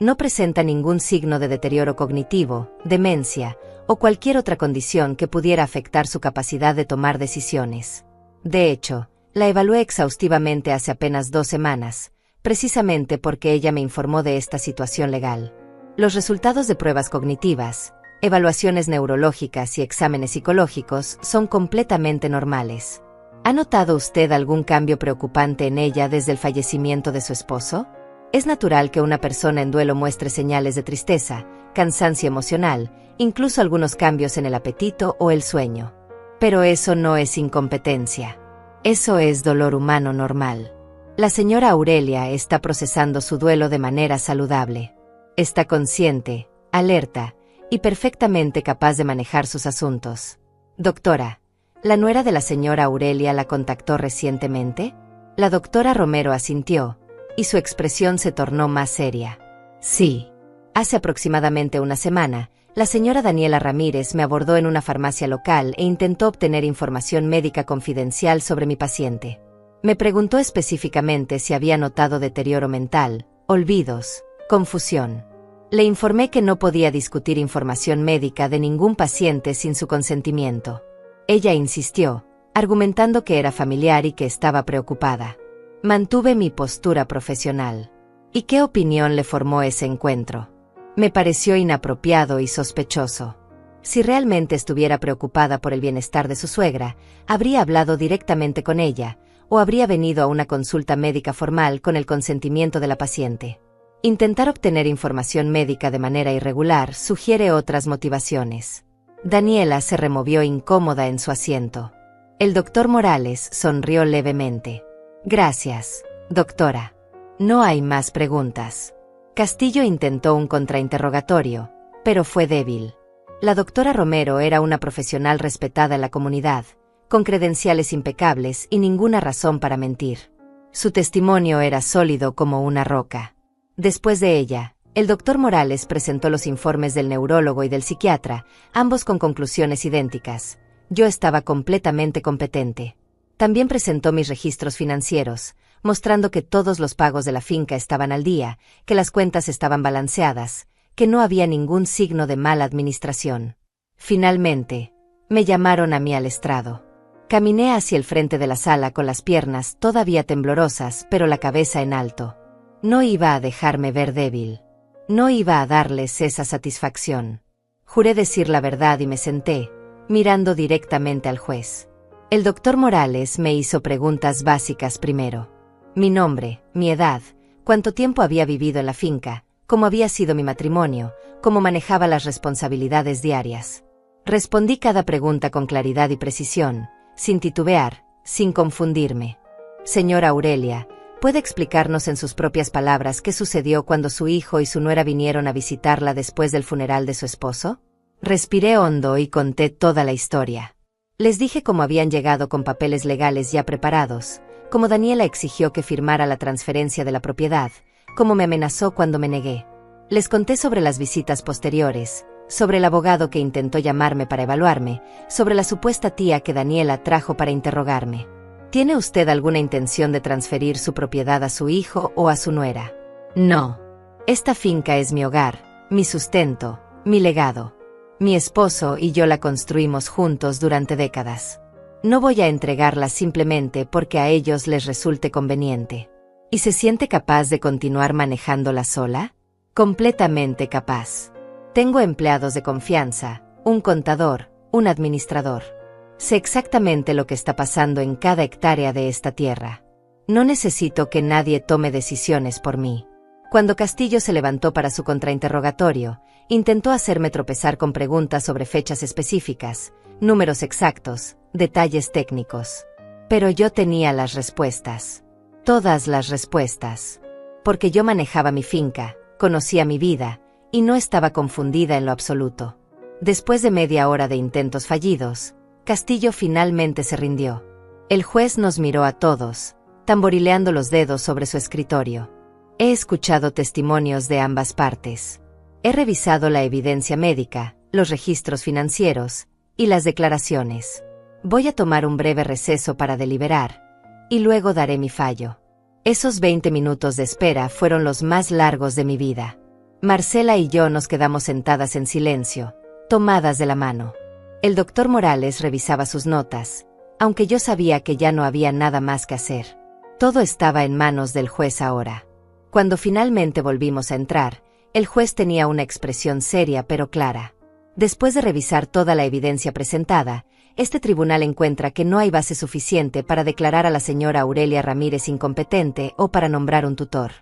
Speaker 1: No presenta ningún signo de deterioro cognitivo, demencia, o cualquier otra condición que pudiera afectar su capacidad de tomar decisiones. De hecho, la evalué exhaustivamente hace apenas 2 semanas, precisamente porque ella me informó de esta situación legal. Los resultados de pruebas cognitivas, evaluaciones neurológicas y exámenes psicológicos son completamente normales. ¿Ha notado usted algún cambio preocupante en ella desde el fallecimiento de su esposo? Es natural que una persona en duelo muestre señales de tristeza, cansancio emocional, incluso algunos cambios en el apetito o el sueño. Pero eso no es incompetencia. Eso es dolor humano normal. La señora Aurelia está procesando su duelo de manera saludable. Está consciente, alerta, y perfectamente capaz de manejar sus asuntos. Doctora, ¿la nuera de la señora Aurelia la contactó recientemente? La doctora Romero asintió, y su expresión se tornó más seria. Sí. Hace aproximadamente una semana, la señora Daniela Ramírez me abordó en una farmacia local e intentó obtener información médica confidencial sobre mi paciente. Me preguntó específicamente si había notado deterioro mental, olvidos, confusión. Le informé que no podía discutir información médica de ningún paciente sin su consentimiento. Ella insistió, argumentando que era familiar y que estaba preocupada. Mantuve mi postura profesional. ¿Y qué opinión le formó ese encuentro? Me pareció inapropiado y sospechoso. Si realmente estuviera preocupada por el bienestar de su suegra, habría hablado directamente con ella, o habría venido a una consulta médica formal con el consentimiento de la paciente. Intentar obtener información médica de manera irregular sugiere otras motivaciones. Daniela se removió incómoda en su asiento. El doctor Morales sonrió levemente. Gracias, doctora. No hay más preguntas. Castillo intentó un contrainterrogatorio, pero fue débil. La doctora Romero era una profesional respetada en la comunidad, con credenciales impecables y ninguna razón para mentir. Su testimonio era sólido como una roca. Después de ella, el doctor Morales presentó los informes del neurólogo y del psiquiatra, ambos con conclusiones idénticas. Yo estaba completamente competente. También presentó mis registros financieros, mostrando que todos los pagos de la finca estaban al día, que las cuentas estaban balanceadas, que no había ningún signo de mala administración. Finalmente, me llamaron a mí al estrado. Caminé hacia el frente de la sala con las piernas todavía temblorosas, pero la cabeza en alto. No iba a dejarme ver débil. No iba a darles esa satisfacción. Juré decir la verdad y me senté, mirando directamente al juez. El doctor Morales me hizo preguntas básicas primero. Mi nombre, mi edad, cuánto tiempo había vivido en la finca, cómo había sido mi matrimonio, cómo manejaba las responsabilidades diarias. Respondí cada pregunta con claridad y precisión, sin titubear, sin confundirme. Señora Aurelia, ¿puede explicarnos en sus propias palabras qué sucedió cuando su hijo y su nuera vinieron a visitarla después del funeral de su esposo? Respiré hondo y conté toda la historia. Les dije cómo habían llegado con papeles legales ya preparados, cómo Daniela exigió que firmara la transferencia de la propiedad, cómo me amenazó cuando me negué. Les conté sobre las visitas posteriores, sobre el abogado que intentó llamarme para evaluarme, sobre la supuesta tía que Daniela trajo para interrogarme. ¿Tiene usted alguna intención de transferir su propiedad a su hijo o a su nuera? No. Esta finca es mi hogar, mi sustento, mi legado. Mi esposo y yo la construimos juntos durante décadas. No voy a entregarla simplemente porque a ellos les resulte conveniente. ¿Y se siente capaz de continuar manejándola sola? Completamente capaz. Tengo empleados de confianza, un contador, un administrador. Sé exactamente lo que está pasando en cada hectárea de esta tierra. No necesito que nadie tome decisiones por mí. Cuando Castillo se levantó para su contrainterrogatorio, intentó hacerme tropezar con preguntas sobre fechas específicas, números exactos, detalles técnicos. Pero yo tenía las respuestas. Todas las respuestas. Porque yo manejaba mi finca, conocía mi vida, y no estaba confundida en lo absoluto. Después de media hora de intentos fallidos, Castillo finalmente se rindió. El juez nos miró a todos, tamborileando los dedos sobre su escritorio. He escuchado testimonios de ambas partes. He revisado la evidencia médica, los registros financieros y las declaraciones. Voy a tomar un breve receso para deliberar, y luego daré mi fallo. Esos 20 minutos de espera fueron los más largos de mi vida. Marcela y yo nos quedamos sentadas en silencio, tomadas de la mano. El doctor Morales revisaba sus notas, aunque yo sabía que ya no había nada más que hacer. Todo estaba en manos del juez ahora. Cuando finalmente volvimos a entrar, el juez tenía una expresión seria pero clara. Después de revisar toda la evidencia presentada, este tribunal encuentra que no hay base suficiente para declarar a la señora Aurelia Ramírez incompetente o para nombrar un tutor.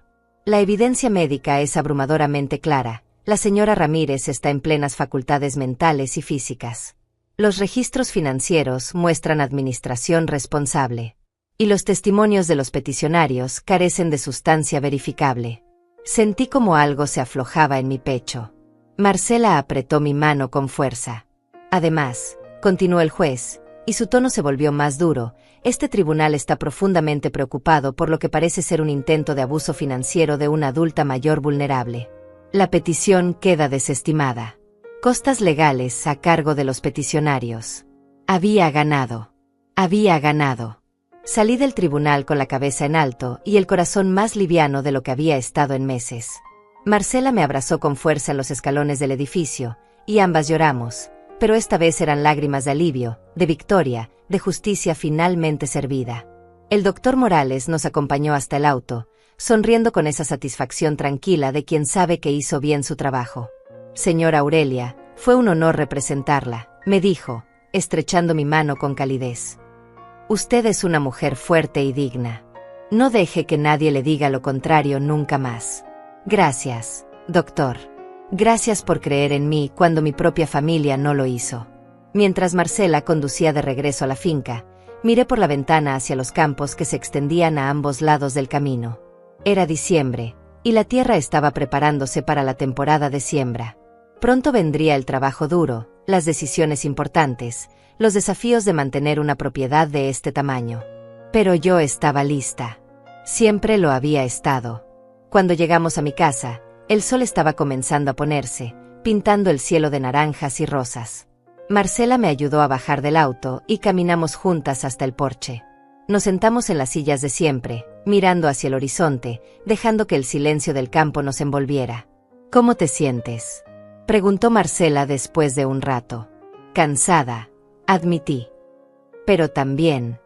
Speaker 1: La evidencia médica es abrumadoramente clara. La señora Ramírez está en plenas facultades mentales y físicas. Los registros financieros muestran administración responsable. Y los testimonios de los peticionarios carecen de sustancia verificable. Sentí como algo se aflojaba en mi pecho. Marcela apretó mi mano con fuerza. Además, continuó el juez, y su tono se volvió más duro, este tribunal está profundamente preocupado por lo que parece ser un intento de abuso financiero de una adulta mayor vulnerable. La petición queda desestimada. Costas legales a cargo de los peticionarios. Había ganado. Había ganado. Salí del tribunal con la cabeza en alto y el corazón más liviano de lo que había estado en meses. Marcela me abrazó con fuerza en los escalones del edificio, y ambas lloramos, pero esta vez eran lágrimas de alivio, de victoria, de justicia finalmente servida. El doctor Morales nos acompañó hasta el auto, sonriendo con esa satisfacción tranquila de quien sabe que hizo bien su trabajo. Señora Aurelia, fue un honor representarla, me dijo, estrechando mi mano con calidez. Usted es una mujer fuerte y digna. No deje que nadie le diga lo contrario nunca más. Gracias, doctor. Gracias por creer en mí cuando mi propia familia no lo hizo. Mientras Marcela conducía de regreso a la finca, miré por la ventana hacia los campos que se extendían a ambos lados del camino. Era diciembre, y la tierra estaba preparándose para la temporada de siembra. Pronto vendría el trabajo duro, las decisiones importantes, los desafíos de mantener una propiedad de este tamaño. Pero yo estaba lista. Siempre lo había estado. Cuando llegamos a mi casa, el sol estaba comenzando a ponerse, pintando el cielo de naranjas y rosas. Marcela me ayudó a bajar del auto y caminamos juntas hasta el porche. Nos sentamos en las sillas de siempre, mirando hacia el horizonte, dejando que el silencio del campo nos envolviera. ¿Cómo te sientes?, preguntó Marcela después de un rato. Cansada, admití. Pero también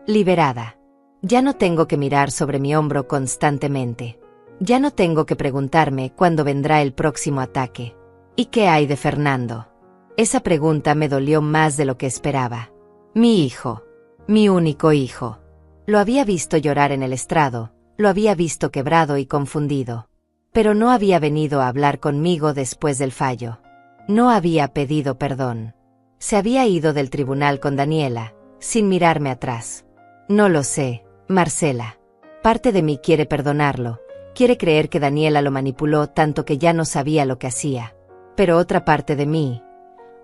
Speaker 1: liberada. Ya no tengo que mirar sobre mi hombro constantemente. Ya no tengo que preguntarme cuándo vendrá el próximo ataque. ¿Y qué hay de Fernando? Esa pregunta me dolió más de lo que esperaba. Mi hijo. Mi único hijo. Lo había visto llorar en el estrado, lo había visto quebrado y confundido. Pero no había venido a hablar conmigo después del fallo. No había pedido perdón. Se había ido del tribunal con Daniela, sin mirarme atrás. No lo sé, Marcela. Parte de mí quiere perdonarlo, quiere creer que Daniela lo manipuló tanto que ya no sabía lo que hacía. Pero otra parte de mí,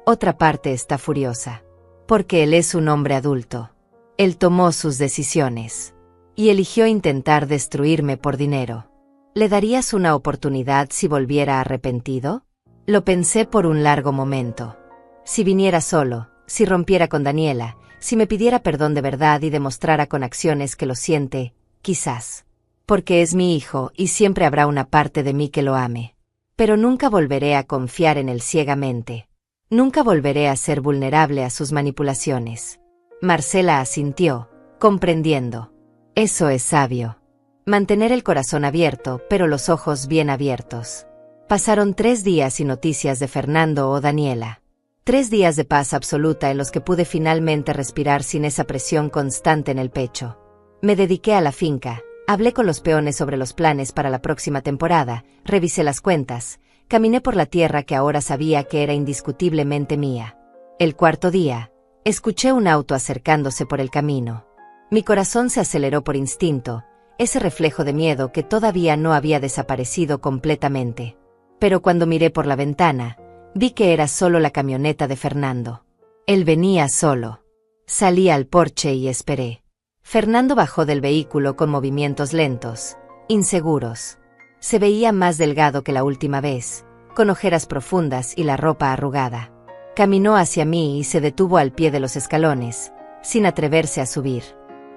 Speaker 1: otra parte está furiosa. Porque él es un hombre adulto. Él tomó sus decisiones. Y eligió intentar destruirme por dinero. ¿Le darías una oportunidad si volviera arrepentido? Lo pensé por un largo momento. Si viniera solo, si rompiera con Daniela, si me pidiera perdón de verdad y demostrara con acciones que lo siente, quizás. Porque es mi hijo y siempre habrá una parte de mí que lo ame. Pero nunca volveré a confiar en él ciegamente. Nunca volveré a ser vulnerable a sus manipulaciones. Marcela asintió, comprendiendo. Eso es sabio. Mantener el corazón abierto, pero los ojos bien abiertos. Pasaron 3 días sin noticias de Fernando o Daniela. 3 días de paz absoluta en los que pude finalmente respirar sin esa presión constante en el pecho. Me dediqué a la finca, Hablé con los peones sobre los planes para la próxima temporada, revisé las cuentas, caminé por la tierra que ahora sabía que era indiscutiblemente mía. El cuarto día, escuché un auto acercándose por el camino. Mi corazón se aceleró por instinto, ese reflejo de miedo que todavía no había desaparecido completamente. Pero cuando miré por la ventana, vi que era solo la camioneta de Fernando. Él venía solo. Salí al porche y esperé. Fernando bajó del vehículo con movimientos lentos, inseguros. Se veía más delgado que la última vez, con ojeras profundas y la ropa arrugada. Caminó hacia mí y se detuvo al pie de los escalones, sin atreverse a subir.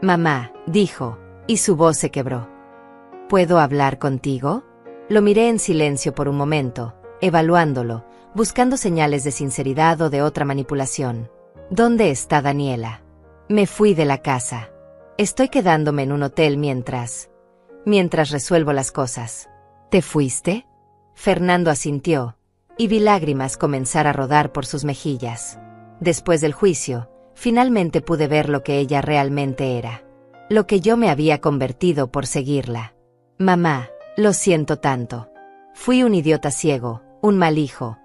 Speaker 1: «Mamá», dijo, y su voz se quebró. «¿Puedo hablar contigo?». Lo miré en silencio por un momento, evaluándolo, buscando señales de sinceridad o de otra manipulación. «¿Dónde está Daniela?». «Me fui de la casa. Estoy quedándome en un hotel mientras resuelvo las cosas». «¿Te fuiste?». Fernando asintió, y vi lágrimas comenzar a rodar por sus mejillas. Después del juicio, finalmente pude ver lo que ella realmente era. Lo que yo me había convertido por seguirla. «Mamá, lo siento tanto. Fui un idiota ciego, un mal hijo,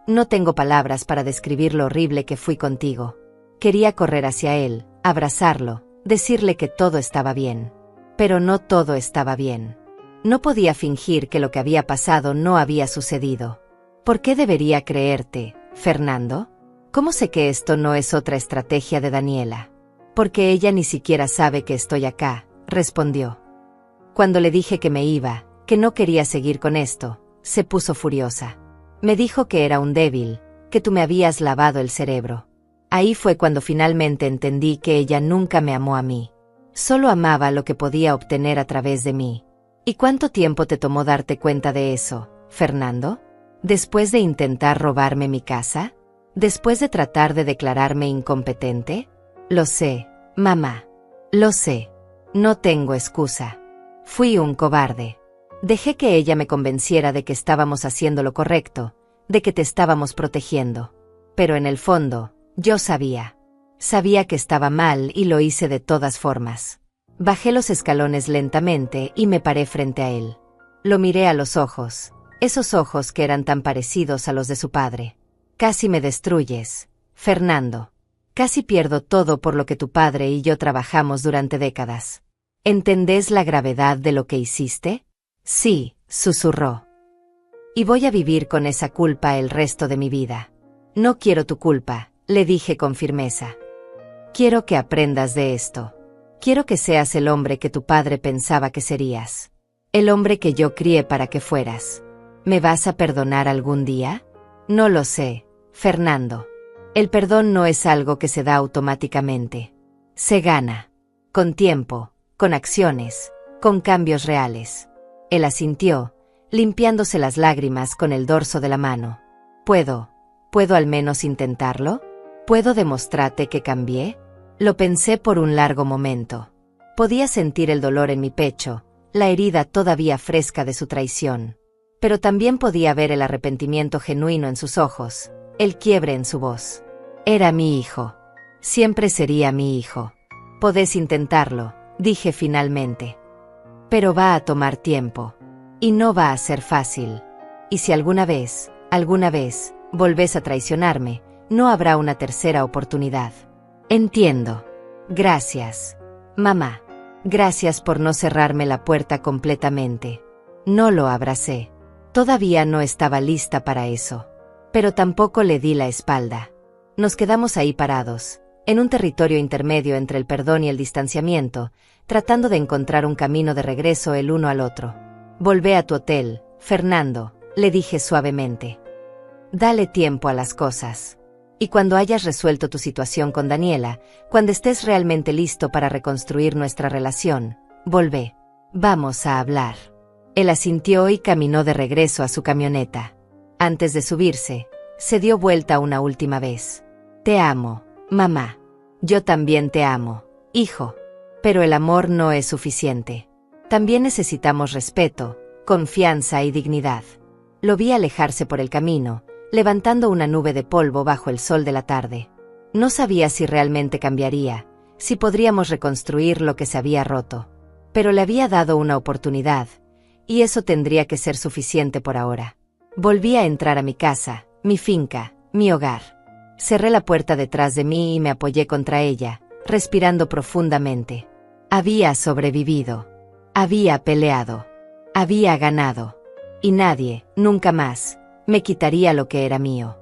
Speaker 1: no tengo palabras para describir lo horrible que fui contigo». Quería correr hacia él, abrazarlo, decirle que todo estaba bien. Pero no todo estaba bien. No podía fingir que lo que había pasado no había sucedido. ¿Por qué debería creerte, Fernando? ¿Cómo sé que esto no es otra estrategia de Daniela? Porque ella ni siquiera sabe que estoy acá, respondió. Cuando le dije que me iba, que no quería seguir con esto, se puso furiosa. Me dijo que era un débil, que tú me habías lavado el cerebro. Ahí fue cuando finalmente entendí que ella nunca me amó a mí. Solo amaba lo que podía obtener a través de mí. ¿Y cuánto tiempo te tomó darte cuenta de eso, Fernando? ¿Después de intentar robarme mi casa? ¿Después de tratar de declararme incompetente? Lo sé, mamá. Lo sé. No tengo excusa. Fui un cobarde. Dejé que ella me convenciera de que estábamos haciendo lo correcto, de que te estábamos protegiendo. Pero en el fondo, yo sabía. Sabía que estaba mal y lo hice de todas formas. Bajé los escalones lentamente y me paré frente a él. Lo miré a los ojos, esos ojos que eran tan parecidos a los de su padre. Casi me destruyes, Fernando. Casi pierdo todo por lo que tu padre y yo trabajamos durante décadas. ¿Entendés la gravedad de lo que hiciste? Sí, susurró. Y voy a vivir con esa culpa el resto de mi vida. No quiero tu culpa, le dije con firmeza. Quiero que aprendas de esto. Quiero que seas el hombre que tu padre pensaba que serías. El hombre que yo crié para que fueras. ¿Me vas a perdonar algún día? No lo sé, Fernando. El perdón no es algo que se da automáticamente. Se gana. Con tiempo, con acciones, con cambios reales. Él asintió, limpiándose las lágrimas con el dorso de la mano. ¿Puedo al menos intentarlo? ¿Puedo demostrarte que cambié? Lo pensé por un largo momento. Podía sentir el dolor en mi pecho, la herida todavía fresca de su traición. Pero también podía ver el arrepentimiento genuino en sus ojos, el quiebre en su voz. Era mi hijo. Siempre sería mi hijo. Podés intentarlo, dije finalmente. Pero va a tomar tiempo. Y no va a ser fácil. Y si alguna vez, volvés a traicionarme, no habrá una tercera oportunidad. Entiendo. Gracias, mamá. Gracias por no cerrarme la puerta completamente. No lo abracé. Todavía no estaba lista para eso. Pero tampoco le di la espalda. Nos quedamos ahí parados, en un territorio intermedio entre el perdón y el distanciamiento, tratando de encontrar un camino de regreso el uno al otro. Volvé a tu hotel, Fernando, le dije suavemente. Dale tiempo a las cosas. Y cuando hayas resuelto tu situación con Daniela, cuando estés realmente listo para reconstruir nuestra relación, volvé. Vamos a hablar. Él asintió y caminó de regreso a su camioneta. Antes de subirse, se dio vuelta una última vez. Te amo, mamá. Yo también te amo, hijo. Pero el amor no es suficiente. También necesitamos respeto, confianza y dignidad. Lo vi alejarse por el camino, levantando una nube de polvo bajo el sol de la tarde. No sabía si realmente cambiaría, si podríamos reconstruir lo que se había roto. Pero le había dado una oportunidad, y eso tendría que ser suficiente por ahora. Volví a entrar a mi casa, mi finca, mi hogar. Cerré la puerta detrás de mí y me apoyé contra ella, respirando profundamente. Había sobrevivido. Había peleado. Había ganado. Y nadie, nunca más, me quitaría lo que era mío.